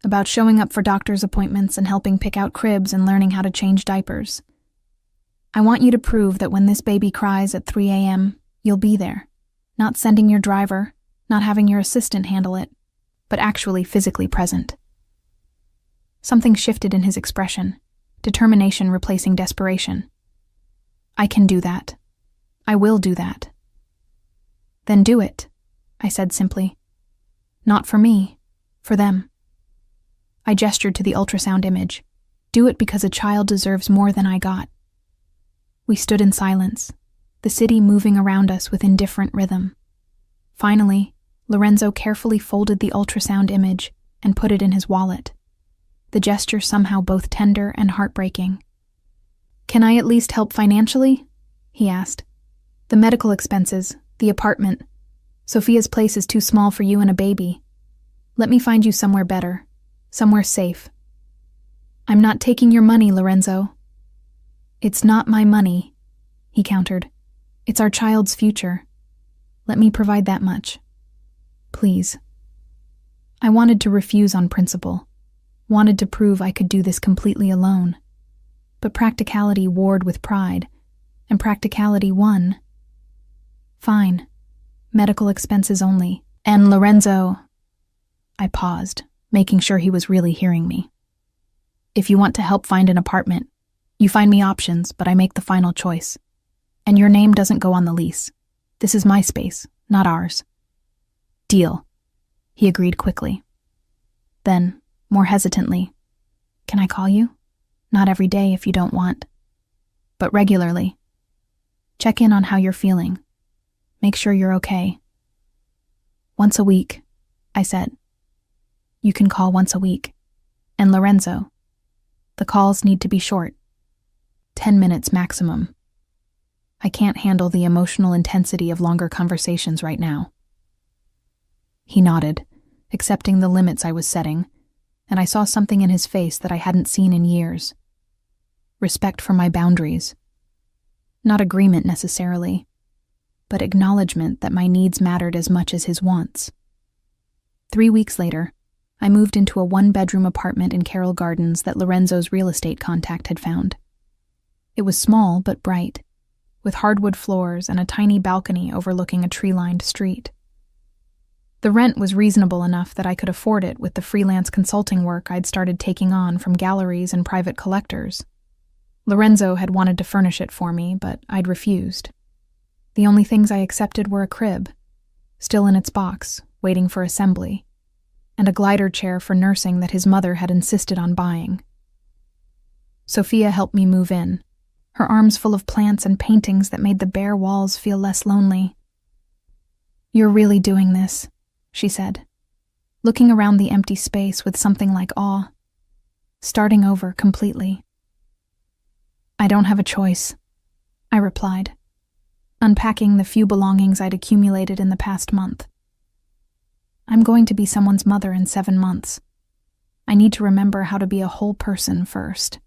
about showing up for doctor's appointments and helping pick out cribs and learning how to change diapers. I want you to prove that when this baby cries at 3 a.m., you'll be there, not sending your driver, not having your assistant handle it, but actually physically present. Something shifted in his expression, determination replacing desperation. I can do that. I will do that. Then do it, I said simply. Not for me, for them. I gestured to the ultrasound image. Do it because a child deserves more than I got. We stood in silence, the city moving around us with indifferent rhythm. Finally, Lorenzo carefully folded the ultrasound image and put it in his wallet, the gesture somehow both tender and heartbreaking. Can I at least help financially? He asked. The medical expenses, the apartment. Sophia's place is too small for you and a baby. Let me find you somewhere better, somewhere safe. I'm not taking your money, Lorenzo. It's not my money, he countered. It's our child's future. Let me provide that much. Please. I wanted to refuse on principle, wanted to prove I could do this completely alone. But practicality warred with pride, and practicality won. Fine. Medical expenses only. And Lorenzo... I paused, making sure he was really hearing me. If you want to help find an apartment, you find me options, but I make the final choice. And your name doesn't go on the lease. This is my space, not ours. Deal. He agreed quickly. Then, more hesitantly, can I call you? Not every day if you don't want. But regularly. Check in on how you're feeling. Make sure you're okay. Once a week, I said. You can call once a week. And Lorenzo, the calls need to be short. 10 minutes maximum. I can't handle the emotional intensity of longer conversations right now. He nodded, accepting the limits I was setting, and I saw something in his face that I hadn't seen in years. Respect for my boundaries. Not agreement necessarily, but acknowledgement that my needs mattered as much as his wants. 3 weeks later, I moved into a one-bedroom apartment in Carroll Gardens that Lorenzo's real estate contact had found. It was small but bright, with hardwood floors and a tiny balcony overlooking a tree-lined street. The rent was reasonable enough that I could afford it with the freelance consulting work I'd started taking on from galleries and private collectors. Lorenzo had wanted to furnish it for me, but I'd refused. The only things I accepted were a crib, still in its box, waiting for assembly, and a glider chair for nursing that his mother had insisted on buying. Sophia helped me move in, her arms full of plants and paintings that made the bare walls feel less lonely. You're really doing this, she said, looking around the empty space with something like awe, starting over completely. I don't have a choice, I replied, unpacking the few belongings I'd accumulated in the past month. I'm going to be someone's mother in 7 months. I need to remember how to be a whole person first.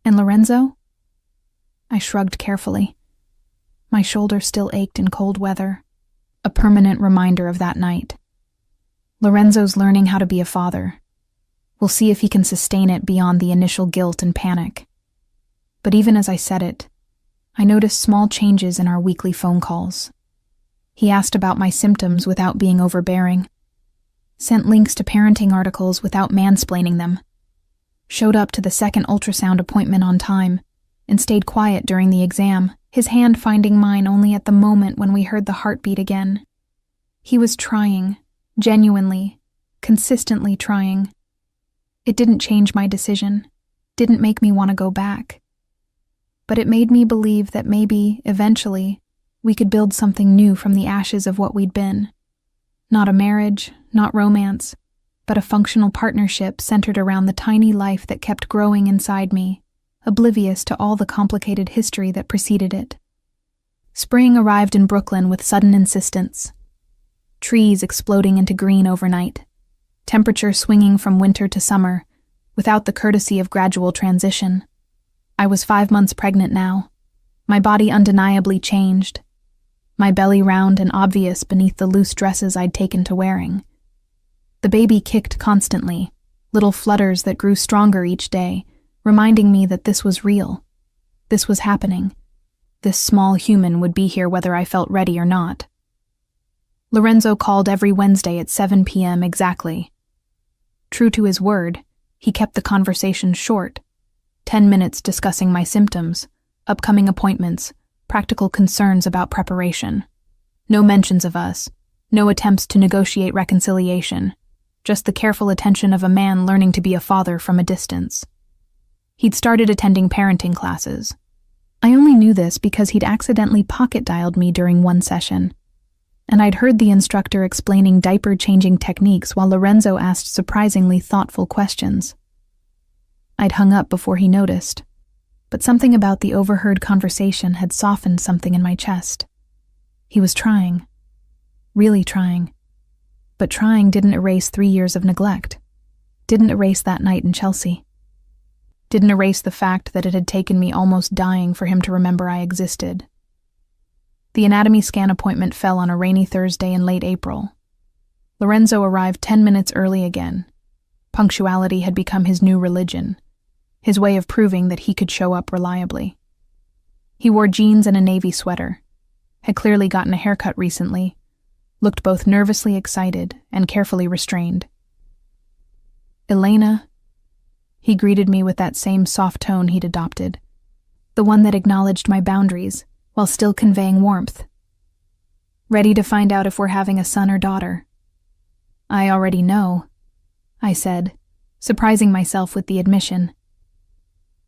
And Lorenzo? I shrugged carefully. My shoulder still ached in cold weather, a permanent reminder of that night. Lorenzo's learning how to be a father. We'll see if he can sustain it beyond the initial guilt and panic. But even as I said it, I noticed small changes in our weekly phone calls. He asked about my symptoms without being overbearing, sent links to parenting articles without mansplaining them, showed up to the second ultrasound appointment on time, and stayed quiet during the exam, his hand finding mine only at the moment when we heard the heartbeat again. He was trying, genuinely, consistently trying. It didn't change my decision, didn't make me want to go back. But it made me believe that maybe, eventually, we could build something new from the ashes of what we'd been. Not a marriage, not romance, but a functional partnership centered around the tiny life that kept growing inside me, oblivious to all the complicated history that preceded it. Spring arrived in Brooklyn with sudden insistence. Trees exploding into green overnight, temperature swinging from winter to summer, without the courtesy of gradual transition. I was 5 months pregnant now. My body undeniably changed. My belly round and obvious beneath the loose dresses I'd taken to wearing. The baby kicked constantly, little flutters that grew stronger each day, reminding me that this was real. This was happening. This small human would be here whether I felt ready or not. Lorenzo called every Wednesday at 7 p.m. exactly. True to his word, he kept the conversation short, 10 minutes discussing my symptoms, upcoming appointments, practical concerns about preparation. No mentions of us, no attempts to negotiate reconciliation, just the careful attention of a man learning to be a father from a distance. He'd started attending parenting classes. I only knew this because he'd accidentally pocket-dialed me during one session, and I'd heard the instructor explaining diaper-changing techniques while Lorenzo asked surprisingly thoughtful questions. I'd hung up before he noticed, but something about the overheard conversation had softened something in my chest. He was trying. Really trying. But trying didn't erase 3 years of neglect. Didn't erase that night in Chelsea. Didn't erase the fact that it had taken me almost dying for him to remember I existed. The anatomy scan appointment fell on a rainy Thursday in late April. Lorenzo arrived 10 minutes early again. Punctuality had become his new religion, his way of proving that he could show up reliably. He wore jeans and a navy sweater, had clearly gotten a haircut recently, looked both nervously excited and carefully restrained. "Elena," he greeted me with that same soft tone he'd adopted, the one that acknowledged my boundaries while still conveying warmth. "Ready to find out if we're having a son or daughter?" "I already know," I said, surprising myself with the admission.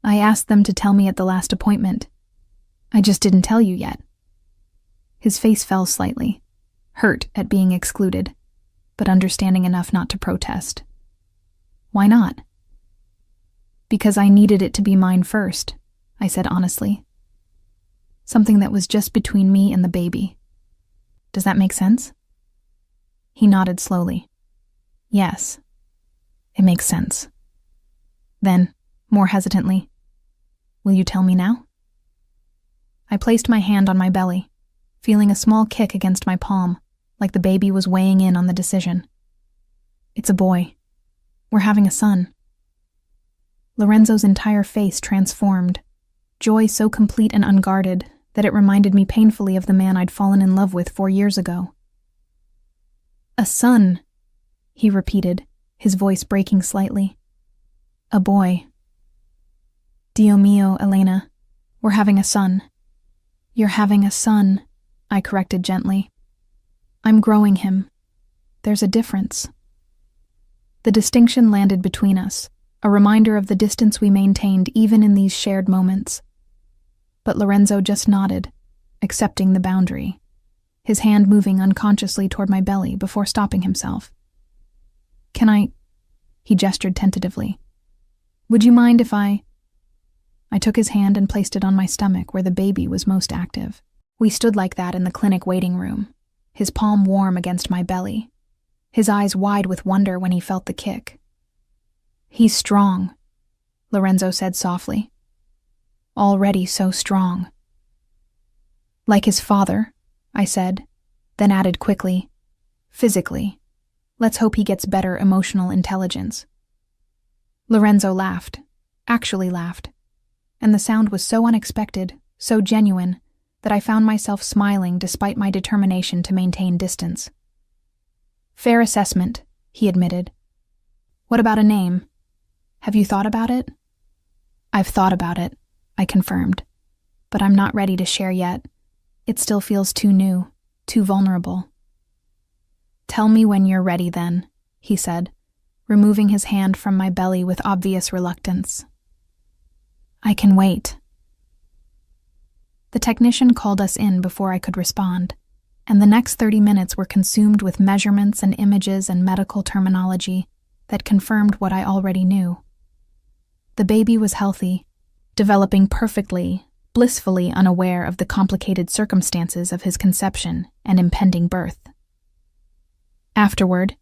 "I asked them to tell me at the last appointment. I just didn't tell you yet." His face fell slightly, hurt at being excluded, but understanding enough not to protest. "Why not?" "Because I needed it to be mine first," I said honestly. "Something that was just between me and the baby. Does that make sense?" He nodded slowly. "Yes, it makes sense." Then, more hesitantly, "Will you tell me now?" I placed my hand on my belly, feeling a small kick against my palm, like the baby was weighing in on the decision. "It's a boy. We're having a son." Lorenzo's entire face transformed, joy so complete and unguarded that it reminded me painfully of the man I'd fallen in love with 4 years ago. "A son," he repeated, his voice breaking slightly. "A boy." "Dio mio, Elena, we're having a son." "You're having a son," I corrected gently. "I'm growing him. There's a difference." The distinction landed between us, a reminder of the distance we maintained even in these shared moments. But Lorenzo just nodded, accepting the boundary, his hand moving unconsciously toward my belly before stopping himself. "Can I?" He gestured tentatively. "Would you mind if I took his hand and placed it on my stomach where the baby was most active. We stood like that in the clinic waiting room, his palm warm against my belly, his eyes wide with wonder when he felt the kick. "He's strong," Lorenzo said softly. "Already so strong." "Like his father," I said, then added quickly, "physically. Let's hope he gets better emotional intelligence." Lorenzo laughed, actually laughed, and the sound was so unexpected, so genuine, that I found myself smiling despite my determination to maintain distance. "Fair assessment," he admitted. "What about a name? Have you thought about it?" "I've thought about it," I confirmed, "but I'm not ready to share yet. It still feels too new, too vulnerable." "Tell me when you're ready then," he said, removing his hand from my belly with obvious reluctance. "I can wait." The technician called us in before I could respond, and the next 30 minutes were consumed with measurements and images and medical terminology that confirmed what I already knew. The baby was healthy, developing perfectly, blissfully unaware of the complicated circumstances of his conception and impending birth. Afterward,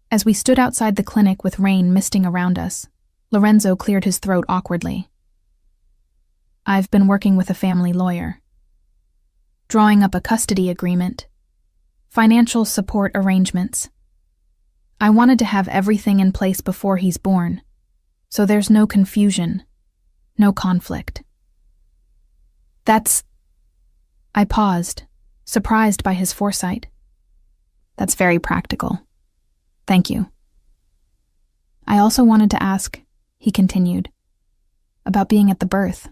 as we stood outside the clinic with rain misting around us, Lorenzo cleared his throat awkwardly. "I've been working with a family lawyer. Drawing up a custody agreement. Financial support arrangements. I wanted to have everything in place before he's born, so there's no confusion, no conflict." "That's..." I paused, surprised by his foresight. "That's very practical. Thank you." "I also wanted to ask," he continued, "about being at the birth.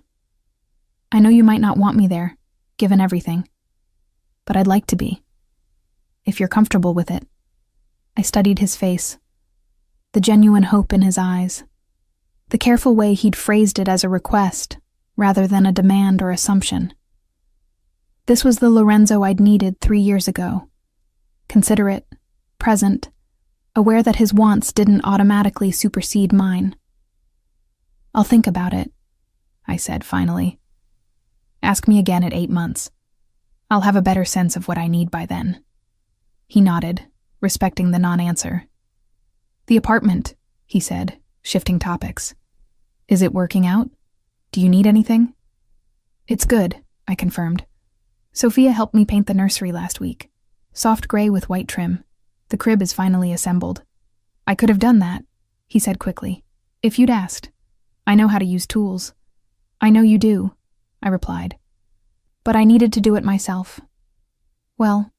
I know you might not want me there, given everything, but I'd like to be. If you're comfortable with it." I studied his face, the genuine hope in his eyes, the careful way he'd phrased it as a request rather than a demand or assumption. This was the Lorenzo I'd needed 3 years ago, considerate, present, aware that his wants didn't automatically supersede mine. "I'll think about it," I said finally. "Ask me again at 8 months. I'll have a better sense of what I need by then." He nodded, respecting the non-answer. "The apartment," he said, shifting topics. "Is it working out? Do you need anything?" "It's good," I confirmed. "Sophia helped me paint the nursery last week. Soft gray with white trim. The crib is finally assembled. I could have done that, he said quickly, if you'd asked. I know how to use tools. I know you do, I replied. But I needed to do it myself. Well,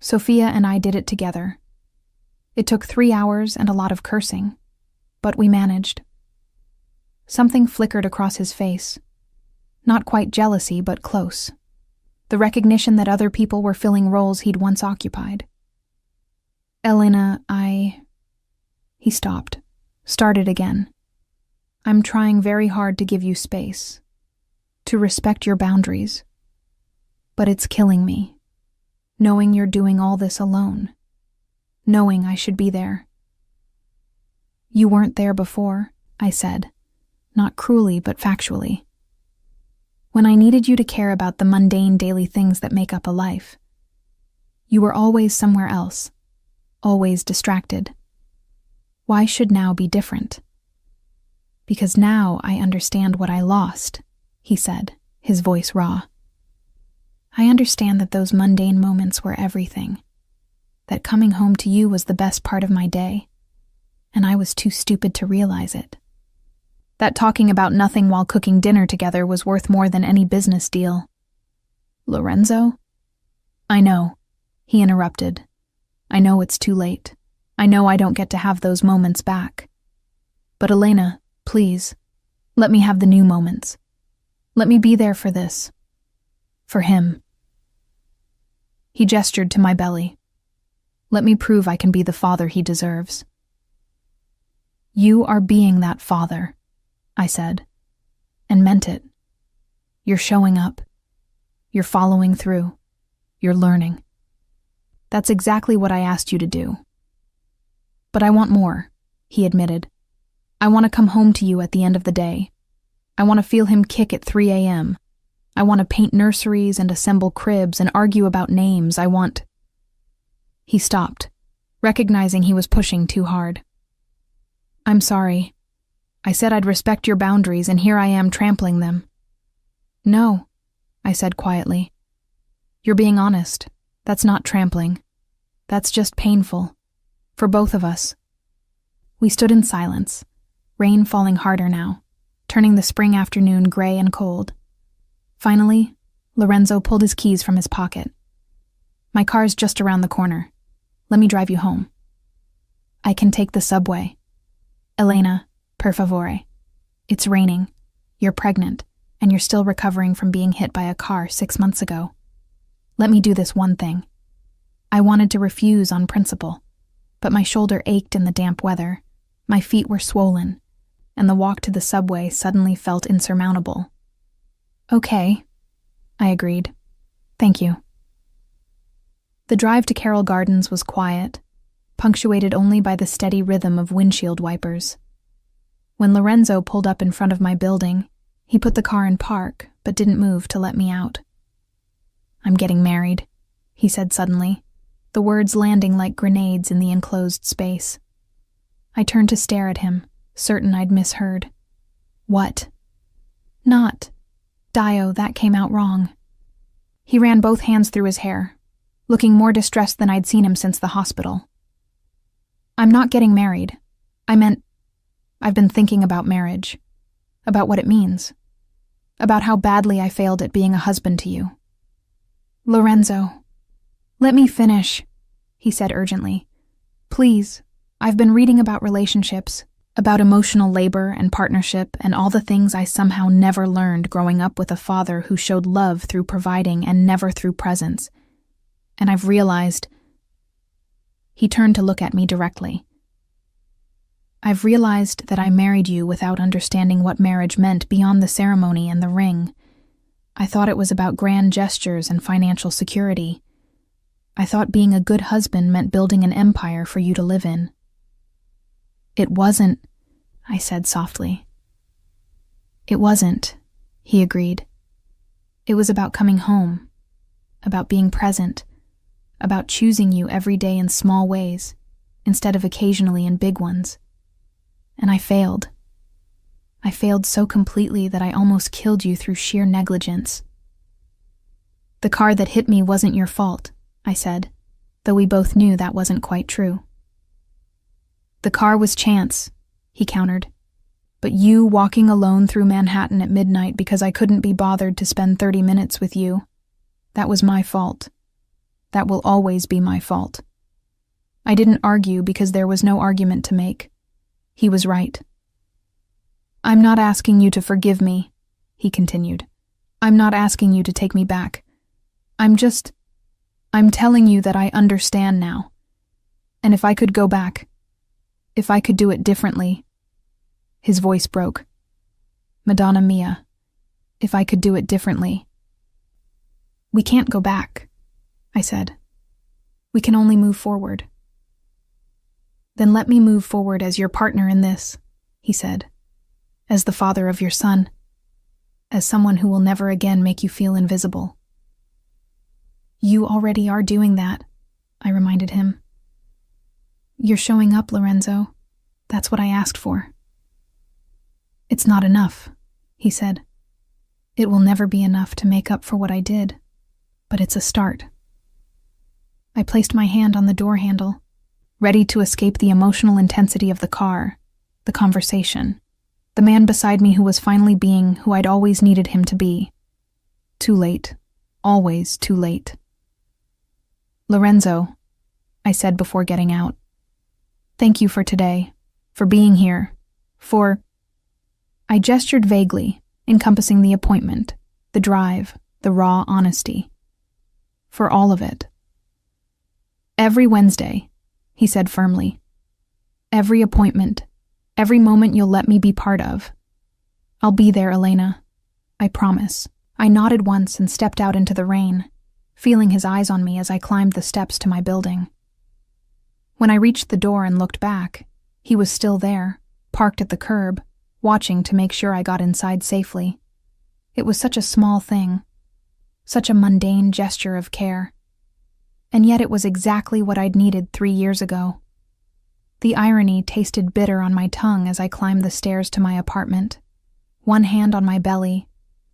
Sophia and I did it together. It took 3 hours and a lot of cursing, but we managed. Something flickered across his face. Not quite jealousy, but close. The recognition that other people were filling roles he'd once occupied. Elena, He stopped, started again. I'm trying very hard to give you space, to respect your boundaries. But it's killing me, knowing you're doing all this alone, knowing I should be there. You weren't there before, I said, not cruelly but factually. When I needed you to care about the mundane daily things that make up a life. You were always somewhere else, always distracted. Why should now be different? Because now I understand what I lost, he said, his voice raw. I understand that those mundane moments were everything, that coming home to you was the best part of my day, and I was too stupid to realize it. That talking about nothing while cooking dinner together was worth more than any business deal. Lorenzo? I know, he interrupted. I know it's too late. I know I don't get to have those moments back. But Elena, please, let me have the new moments. Let me be there for this. For him. He gestured to my belly. Let me prove I can be the father he deserves. You are being that father, I said, and meant it. You're showing up. You're following through. You're learning. That's exactly what I asked you to do. But I want more, he admitted. I want to come home to you at the end of the day. I want to feel him kick at 3 a.m. I want to paint nurseries and assemble cribs and argue about names. I want... He stopped, recognizing he was pushing too hard. I'm sorry. I said I'd respect your boundaries, and here I am trampling them. No, I said quietly. You're being honest. That's not trampling. That's just painful. For both of us. We stood in silence, rain falling harder now, turning the spring afternoon gray and cold. Finally, Lorenzo pulled his keys from his pocket. My car's just around the corner. Let me drive you home. I can take the subway. Elena, per favore. It's raining. You're pregnant, and you're still recovering from being hit by a car 6 months ago. Let me do this one thing. I wanted to refuse on principle, but my shoulder ached in the damp weather, my feet were swollen, and the walk to the subway suddenly felt insurmountable. Okay, I agreed. Thank you. The drive to Carroll Gardens was quiet, punctuated only by the steady rhythm of windshield wipers. When Lorenzo pulled up in front of my building, he put the car in park, but didn't move to let me out. I'm getting married, he said suddenly, the words landing like grenades in the enclosed space. I turned to stare at him, certain I'd misheard. What? Not. Dio, that came out wrong. He ran both hands through his hair, looking more distressed than I'd seen him since the hospital. I'm not getting married. I meant, I've been thinking about marriage, about what it means, about how badly I failed at being a husband to you. Lorenzo, let me finish, he said urgently. Please, I've been reading about relationships, about emotional labor and partnership and all the things I somehow never learned growing up with a father who showed love through providing and never through presence. And I've realized... He turned to look at me directly. I've realized that I married you without understanding what marriage meant beyond the ceremony and the ring. I thought it was about grand gestures and financial security. I thought being a good husband meant building an empire for you to live in. It wasn't, I said softly. It wasn't, he agreed. It was about coming home, about being present, about choosing you every day in small ways, instead of occasionally in big ones. And I failed. I failed so completely that I almost killed you through sheer negligence. The car that hit me wasn't your fault, I said. though we both knew that wasn't quite true. "The car was chance," he countered. "But you walking alone through Manhattan at midnight because I couldn't be bothered to spend 30 minutes with you, that was my fault. That will always be my fault." I didn't argue because there was no argument to make. He was right. "I'm not asking you to forgive me," he continued. "I'm not asking you to take me back. I'm telling you that I understand now. And if I could go back, if I could do it differently—" His voice broke. "Madonna mia, if I could do it differently." "We can't go back," I said. "We can only move forward." "Then let me move forward as your partner in this," he said. "As the father of your son. As someone who will never again make you feel invisible." "You already are doing that," I reminded him. "You're showing up, Lorenzo. That's what I asked for." "It's not enough," he said. "It will never be enough to make up for what I did, but it's a start." I placed my hand on the door handle, ready to escape the emotional intensity of the car, the conversation, the man beside me who was finally being who I'd always needed him to be. Too late. Always too late. "Lorenzo," I said before getting out. "Thank you for today, for being here, for—" I gestured vaguely, encompassing the appointment, the drive, the raw honesty. "For all of it." "Every Wednesday," he said firmly. "Every appointment, every moment you'll let me be part of. I'll be there, Elena. I promise." I nodded once and stepped out into the rain, feeling his eyes on me as I climbed the steps to my building. When I reached the door and looked back, he was still there, parked at the curb, watching to make sure I got inside safely. It was such a small thing, such a mundane gesture of care. And yet it was exactly what I'd needed 3 years ago. The irony tasted bitter on my tongue as I climbed the stairs to my apartment, one hand on my belly,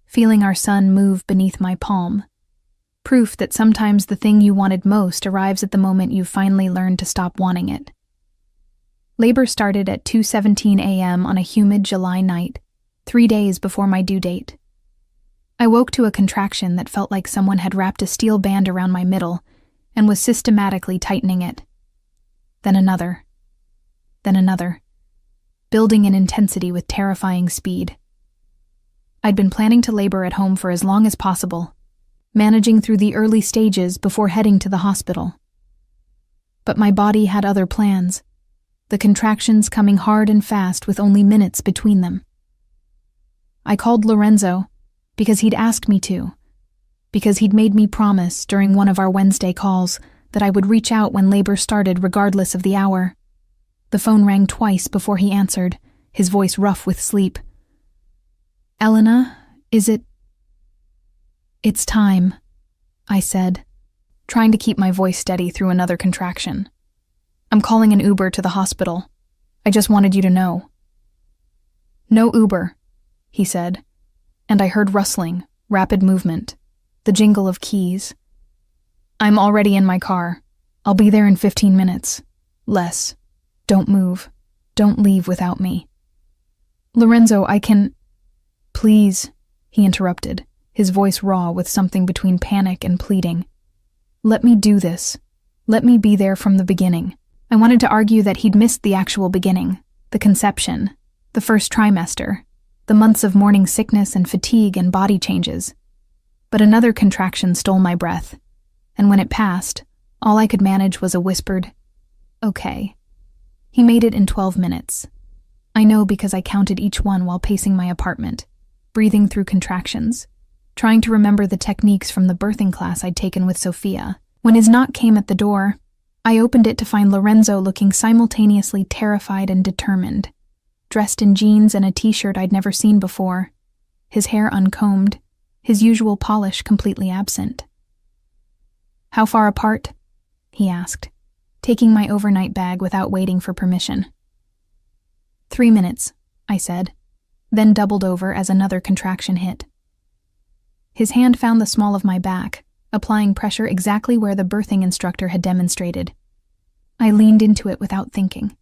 feeling our sun move beneath my palm. Proof that sometimes the thing you wanted most arrives at the moment you've finally learned to stop wanting it. Labor started at 2:17 a.m. on a humid July night, 3 days before my due date. I woke to a contraction that felt like someone had wrapped a steel band around my middle and was systematically tightening it. Then another. Then another. Building in intensity with terrifying speed. I'd been planning to labor at home for as long as possible, managing through the early stages before heading to the hospital. But my body had other plans, the contractions coming hard and fast with only minutes between them. I called Lorenzo because he'd asked me to, because he'd made me promise during one of our Wednesday calls that I would reach out when labor started regardless of the hour. The phone rang twice before he answered, his voice rough with sleep. "Elena, is it—" "It's time," I said, trying to keep my voice steady through another contraction. "I'm calling an Uber to the hospital. I just wanted you to know." "No Uber," he said, and I heard rustling, rapid movement, the jingle of keys. "I'm already in my car. I'll be there in 15 minutes. Less. Don't move. Don't leave without me." "Lorenzo, I can—" "Please," he interrupted, his voice raw with something between panic and pleading. "Let me do this. Let me be there from the beginning." I wanted to argue that he'd missed the actual beginning, the conception, the first trimester, the months of morning sickness and fatigue and body changes. But another contraction stole my breath, and when it passed, all I could manage was a whispered, "Okay." He made it in 12 minutes. I know because I counted each one while pacing my apartment, breathing through contractions, trying to remember the techniques from the birthing class I'd taken with Sophia. When his knock came at the door, I opened it to find Lorenzo looking simultaneously terrified and determined, dressed in jeans and a t-shirt I'd never seen before, his hair uncombed, his usual polish completely absent. "How far apart?" he asked, taking my overnight bag without waiting for permission. 3 minutes, I said, then doubled over as another contraction hit. His hand found the small of my back, applying pressure exactly where the birthing instructor had demonstrated. I leaned into it without thinking,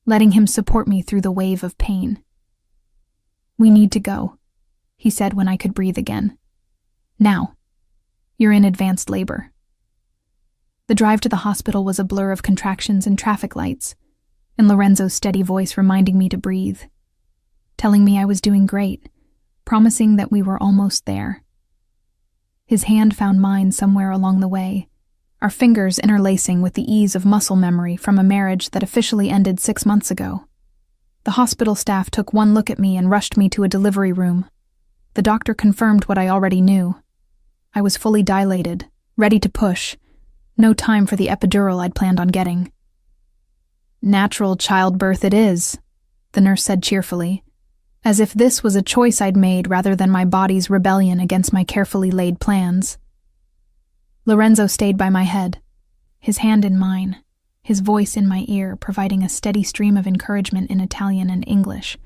letting him support me through the wave of pain. "We need to go," he said when I could breathe again. "Now. You're in advanced labor." The drive to the hospital was a blur of contractions and traffic lights, and Lorenzo's steady voice reminding me to breathe, telling me I was doing great, promising that we were almost there. His hand found mine somewhere along the way, our fingers interlacing with the ease of muscle memory from a marriage that officially ended 6 months ago. The hospital staff took one look at me and rushed me to a delivery room. The doctor confirmed what I already knew. I was fully dilated, ready to push. No time for the epidural I'd planned on getting. "Natural childbirth it is," the nurse said cheerfully, as if this was a choice I'd made rather than my body's rebellion against my carefully laid plans. Lorenzo stayed by my head, his hand in mine, his voice in my ear providing a steady stream of encouragement in Italian and English.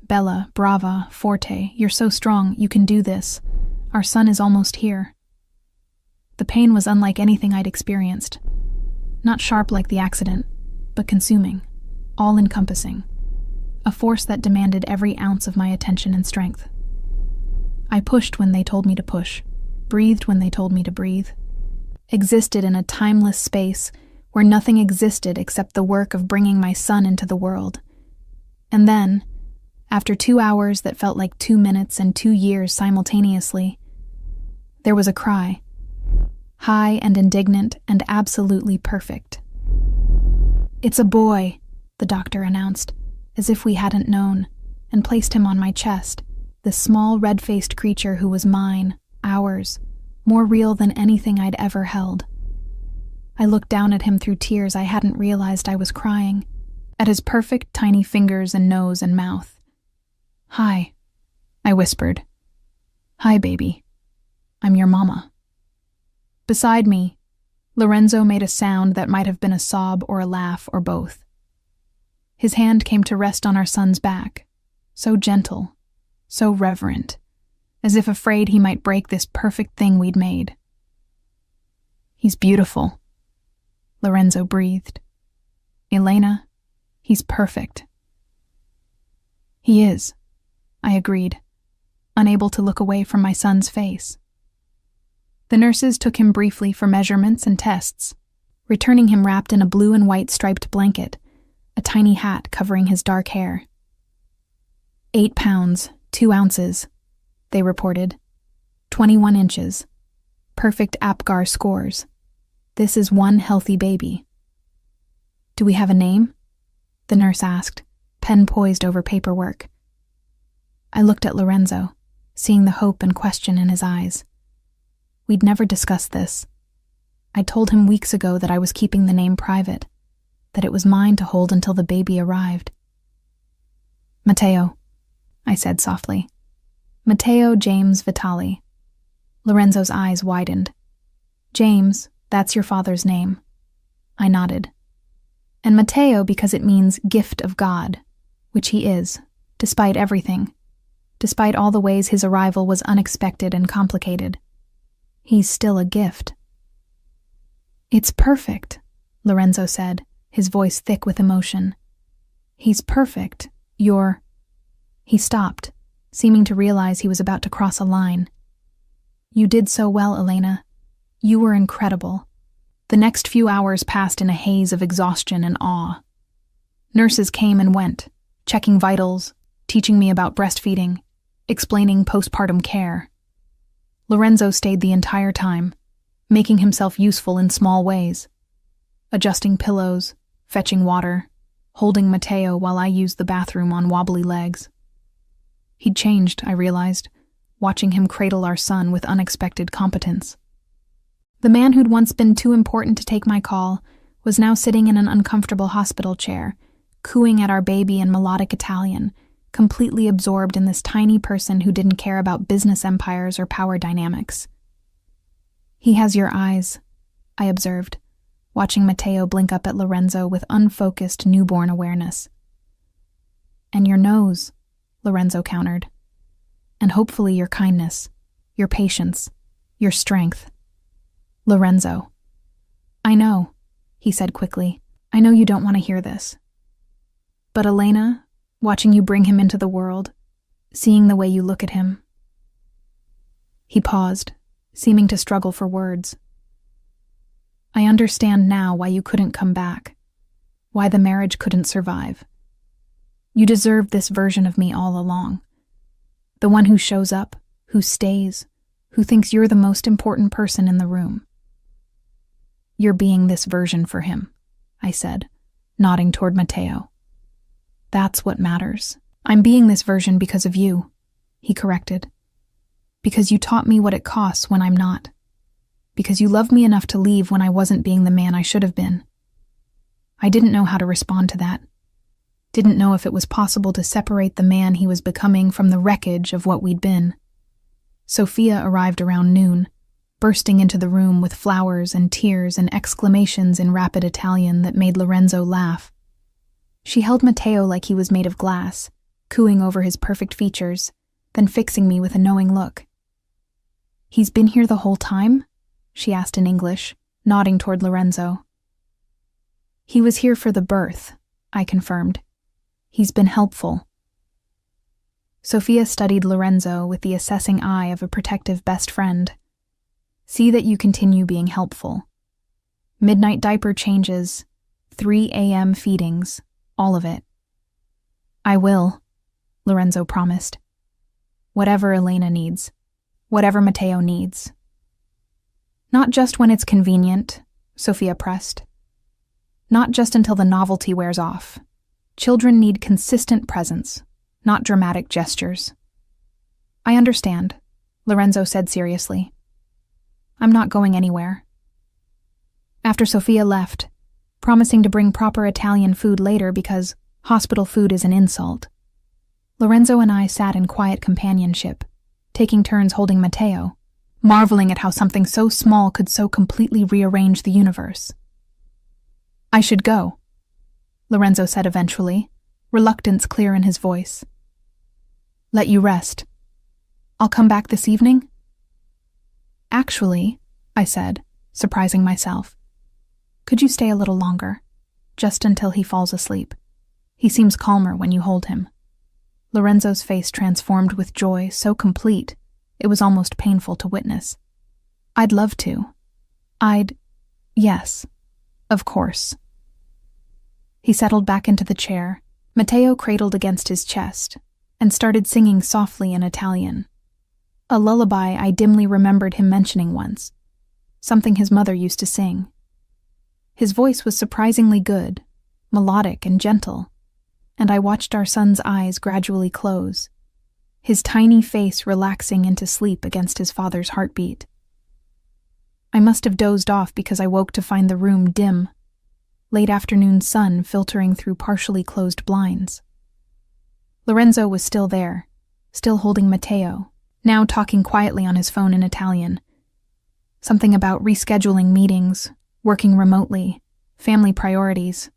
"Bella, brava, forte, you're so strong, you can do this. Our son is almost here." The pain was unlike anything I'd experienced. Not sharp like the accident, but consuming, all-encompassing. A force that demanded every ounce of my attention and strength. I pushed when they told me to push, breathed when they told me to breathe, existed in a timeless space where nothing existed except the work of bringing my son into the world. And then, after 2 hours that felt like 2 minutes and 2 years simultaneously, there was a cry, high and indignant and absolutely perfect. "It's a boy," the doctor announced, as if we hadn't known, and placed him on my chest, this small red-faced creature who was mine, ours, more real than anything I'd ever held. I looked down at him through tears I hadn't realized I was crying, at his perfect tiny fingers and nose and mouth. "Hi," I whispered. "Hi, baby. I'm your mama." Beside me, Lorenzo made a sound that might have been a sob or a laugh or both. His hand came to rest on our son's back, so gentle, so reverent, as if afraid he might break this perfect thing we'd made. "He's beautiful," Lorenzo breathed. "Elena, he's perfect." "He is," I agreed, unable to look away from my son's face. The nurses took him briefly for measurements and tests, returning him wrapped in a blue and white striped blanket, a tiny hat covering his dark hair. 8 pounds, 2 ounces, they reported. 21 inches. Perfect APGAR scores. This is one healthy baby. "Do we have a name?" the nurse asked, pen poised over paperwork. I looked at Lorenzo, seeing the hope and question in his eyes. We'd never discussed this. I told him weeks ago that I was keeping the name private, that it was mine to hold until the baby arrived. "Matteo," I said softly. "Matteo James Vitali." Lorenzo's eyes widened. "James, that's your father's name." I nodded. "And Matteo because it means gift of God, which he is, despite everything, despite all the ways his arrival was unexpected and complicated. He's still a gift." "It's perfect," Lorenzo said, his voice thick with emotion. "He's perfect. You're—" He stopped, seeming to realize he was about to cross a line. "You did so well, Elena. You were incredible." The next few hours passed in a haze of exhaustion and awe. Nurses came and went, checking vitals, teaching me about breastfeeding, explaining postpartum care. Lorenzo stayed the entire time, making himself useful in small ways, adjusting pillows, fetching water, holding Matteo while I used the bathroom on wobbly legs. He'd changed, I realized, watching him cradle our son with unexpected competence. The man who'd once been too important to take my call was now sitting in an uncomfortable hospital chair, cooing at our baby in melodic Italian, completely absorbed in this tiny person who didn't care about business empires or power dynamics. "He has your eyes," I observed, watching Matteo blink up at Lorenzo with unfocused newborn awareness. "And your nose," Lorenzo countered. "And hopefully your kindness, your patience, your strength." Lorenzo. I know, he said quickly. I know you don't want to hear this. But Elena, watching you bring him into the world, seeing the way you look at him. He paused, seeming to struggle for words. I understand now why you couldn't come back, why the marriage couldn't survive. You deserved this version of me all along. The one who shows up, who stays, who thinks you're the most important person in the room. You're being this version for him, I said, nodding toward Matteo. That's what matters. I'm being this version because of you, he corrected. Because you taught me what it costs when I'm not. Because you loved me enough to leave when I wasn't being the man I should have been. I didn't know how to respond to that. Didn't know if it was possible to separate the man he was becoming from the wreckage of what we'd been. Sophia arrived around noon, bursting into the room with flowers and tears and exclamations in rapid Italian that made Lorenzo laugh. She held Matteo like he was made of glass, cooing over his perfect features, then fixing me with a knowing look. He's been here the whole time? She asked in English, nodding toward Lorenzo. He was here for the birth, I confirmed. He's been helpful. Sophia studied Lorenzo with the assessing eye of a protective best friend. See that you continue being helpful. Midnight diaper changes, 3 a.m. feedings, all of it. I will, Lorenzo promised. Whatever Elena needs, whatever Matteo needs. Not just when it's convenient, Sophia pressed. Not just until the novelty wears off. Children need consistent presence, not dramatic gestures. I understand, Lorenzo said seriously. I'm not going anywhere. After Sophia left, promising to bring proper Italian food later because hospital food is an insult, Lorenzo and I sat in quiet companionship, taking turns holding Matteo, marveling at how something so small could so completely rearrange the universe. I should go, Lorenzo said eventually, reluctance clear in his voice. Let you rest. I'll come back this evening? Actually, I said, surprising myself. Could you stay a little longer, just until he falls asleep? He seems calmer when you hold him. Lorenzo's face transformed with joy so complete, it was almost painful to witness. I'd love to. Yes, of course. He settled back into the chair, Matteo cradled against his chest, and started singing softly in Italian. A lullaby I dimly remembered him mentioning once, something his mother used to sing. His voice was surprisingly good, melodic and gentle, and I watched our son's eyes gradually close, his tiny face relaxing into sleep against his father's heartbeat. I must have dozed off because I woke to find the room dim, late afternoon sun filtering through partially closed blinds. Lorenzo was still there, still holding Matteo, now talking quietly on his phone in Italian. Something about rescheduling meetings, working remotely, family priorities.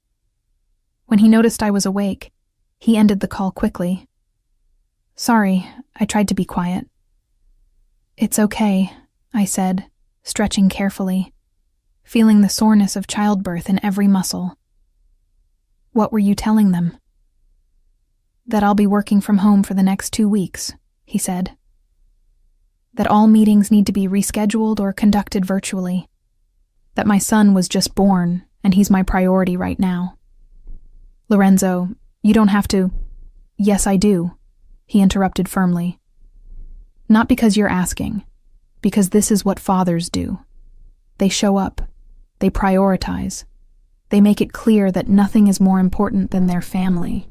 When he noticed I was awake, he ended the call quickly. Sorry, I tried to be quiet. It's okay, I said, stretching carefully, feeling the soreness of childbirth in every muscle. What were you telling them? That I'll be working from home for the next 2 weeks, he said. That all meetings need to be rescheduled or conducted virtually. That my son was just born, and he's my priority right now. Lorenzo, you don't have to— Yes, I do, he interrupted firmly. Not because you're asking, because this is what fathers do. They show up, they prioritize, they make it clear that nothing is more important than their family.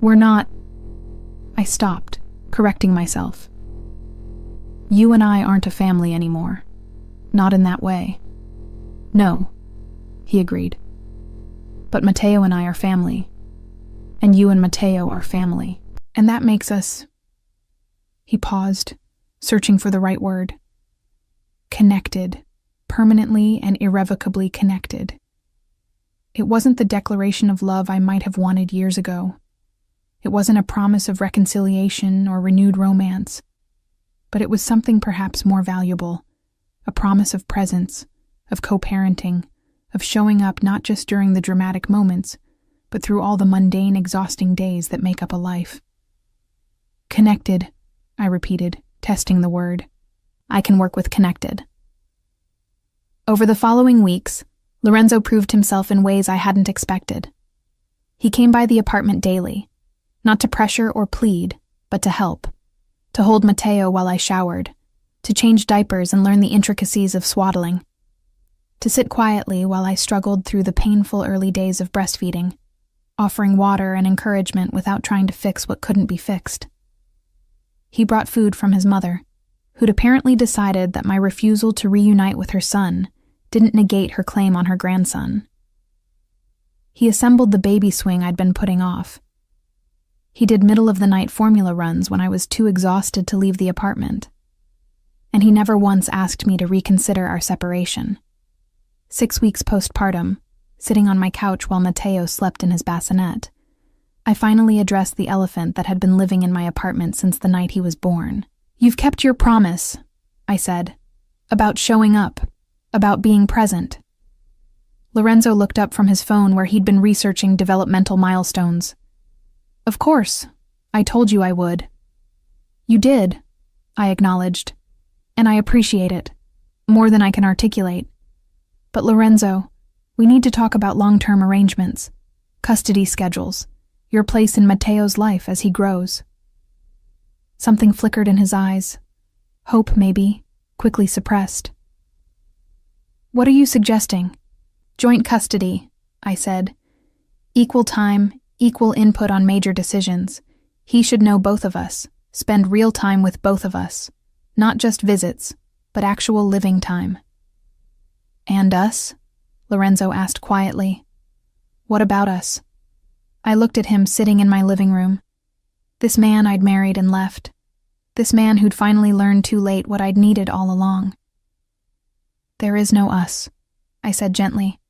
We're not— I stopped, correcting myself. You and I aren't a family anymore. Not in that way. No, he agreed. But Matteo and I are family. And you and Matteo are family. And that makes us— He paused, searching for the right word. Connected, permanently and irrevocably connected. It wasn't the declaration of love I might have wanted years ago. It wasn't a promise of reconciliation or renewed romance. But it was something perhaps more valuable, a promise of presence, of co-parenting, of showing up not just during the dramatic moments, but through all the mundane, exhausting days that make up a life. Connected, I repeated, testing the word. I can work with connected. Over the following weeks, Lorenzo proved himself in ways I hadn't expected. He came by the apartment daily, not to pressure or plead, but to help, to hold Matteo while I showered, to change diapers and learn the intricacies of swaddling, to sit quietly while I struggled through the painful early days of breastfeeding, offering water and encouragement without trying to fix what couldn't be fixed. He brought food from his mother, who'd apparently decided that my refusal to reunite with her son didn't negate her claim on her grandson. He assembled the baby swing I'd been putting off. He did middle-of-the-night formula runs when I was too exhausted to leave the apartment. And he never once asked me to reconsider our separation. 6 weeks postpartum, sitting on my couch while Matteo slept in his bassinet, I finally addressed the elephant that had been living in my apartment since the night he was born. "You've kept your promise," I said, "about showing up, about being present." Lorenzo looked up from his phone where he'd been researching developmental milestones. "Of course, I told you I would." "You did," I acknowledged, "and I appreciate it, more than I can articulate. But Lorenzo, we need to talk about long-term arrangements, custody schedules, your place in Matteo's life as he grows." Something flickered in his eyes. Hope, maybe, quickly suppressed. "What are you suggesting?" "Joint custody," I said. "Equal time, equal input on major decisions. He should know both of us, spend real time with both of us. Not just visits, but actual living time." "And us?" Lorenzo asked quietly. "What about us?" I looked at him sitting in my living room. This man I'd married and left. This man who'd finally learned too late what I'd needed all along. "There is no us," I said gently.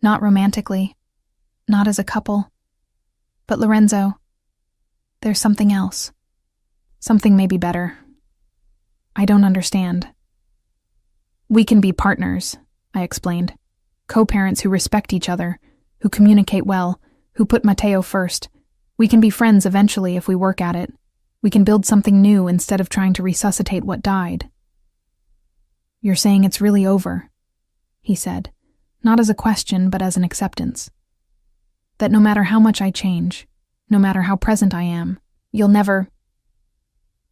"Not romantically, not as a couple. But Lorenzo, there's something else. Something maybe better. I don't understand." "We can be partners," I explained. "Co-parents who respect each other, who communicate well, who put Matteo first. We can be friends eventually if we work at it. We can build something new instead of trying to resuscitate what died." "You're saying it's really over," he said, not as a question but as an acceptance. "That no matter how much I change, no matter how present I am, you'll never—"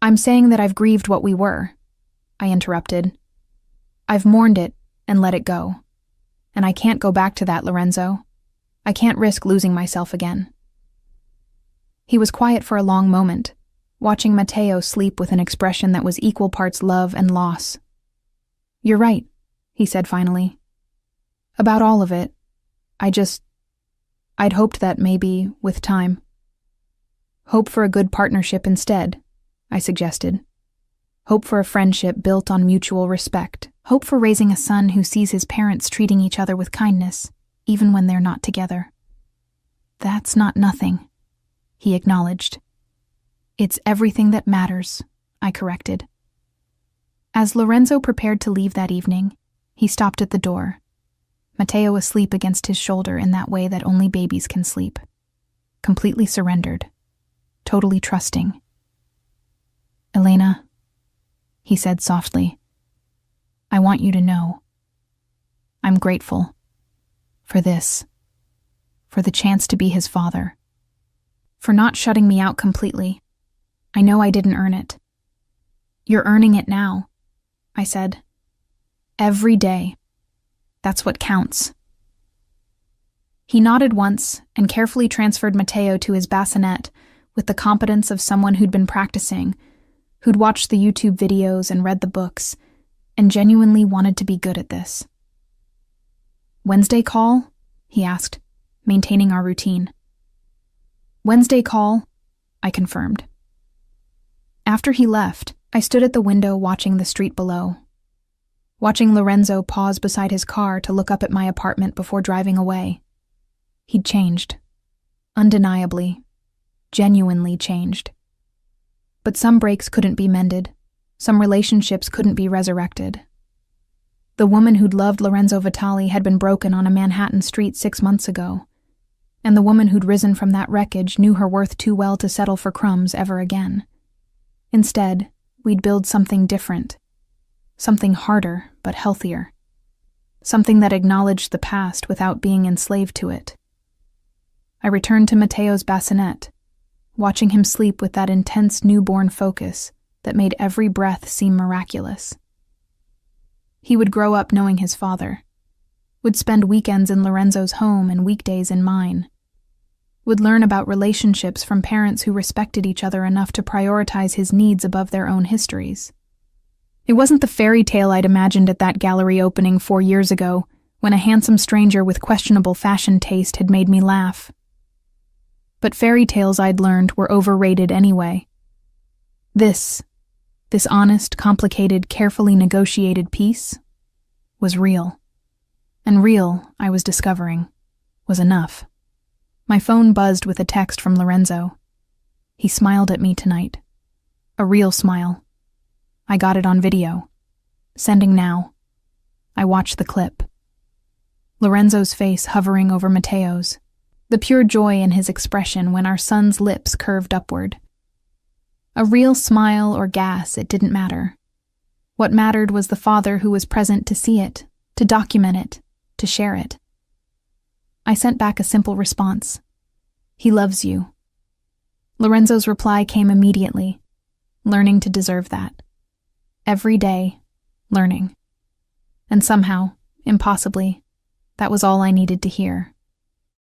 "I'm saying that I've grieved what we were," I interrupted. "I've mourned it and let it go. And I can't go back to that, Lorenzo. I can't risk losing myself again." He was quiet for a long moment, watching Matteo sleep with an expression that was equal parts love and loss. "You're right," he said finally. "About all of it. I'd hoped that maybe, with time." "Hope for a good partnership instead," I suggested. "Hope for a friendship built on mutual respect. Hope for raising a son who sees his parents treating each other with kindness, even when they're not together." "That's not nothing," he acknowledged. "It's everything that matters," I corrected. As Lorenzo prepared to leave that evening, he stopped at the door. Matteo asleep against his shoulder in that way that only babies can sleep. Completely surrendered. Totally trusting. "Elena," he said softly, "I want you to know. I'm grateful. For this. For the chance to be his father. For not shutting me out completely. I know I didn't earn it." "You're earning it now," I said. "Every day. That's what counts." He nodded once and carefully transferred Matteo to his bassinet with the competence of someone who'd been practicing, who'd watched the YouTube videos and read the books, and genuinely wanted to be good at this. "Wednesday call?" he asked, maintaining our routine. "Wednesday call," I confirmed. After he left, I stood at the window watching the street below. Watching Lorenzo pause beside his car to look up at my apartment before driving away. He'd changed. Undeniably. Genuinely changed. But some breaks couldn't be mended. Some relationships couldn't be resurrected. The woman who'd loved Lorenzo Vitali had been broken on a Manhattan street 6 months ago, and the woman who'd risen from that wreckage knew her worth too well to settle for crumbs ever again. Instead, we'd build something different, something harder but healthier, something that acknowledged the past without being enslaved to it. I returned to Matteo's bassinet, watching him sleep with that intense newborn focus that made every breath seem miraculous. He would grow up knowing his father, would spend weekends in Lorenzo's home and weekdays in mine, would learn about relationships from parents who respected each other enough to prioritize his needs above their own histories. It wasn't the fairy tale I'd imagined at that gallery opening 4 years ago, when a handsome stranger with questionable fashion taste had made me laugh. But fairy tales I'd learned were overrated anyway. This honest, complicated, carefully negotiated piece was real. And real, I was discovering, was enough. My phone buzzed with a text from Lorenzo. He smiled at me tonight. A real smile. I got it on video. Sending now. I watched the clip. Lorenzo's face hovering over Matteo's. The pure joy in his expression when our son's lips curved upward. A real smile or gas, it didn't matter. What mattered was the father who was present to see it, to document it, to share it. I sent back a simple response. He loves you. Lorenzo's reply came immediately. Learning to deserve that. Every day, learning. And somehow, impossibly, that was all I needed to hear.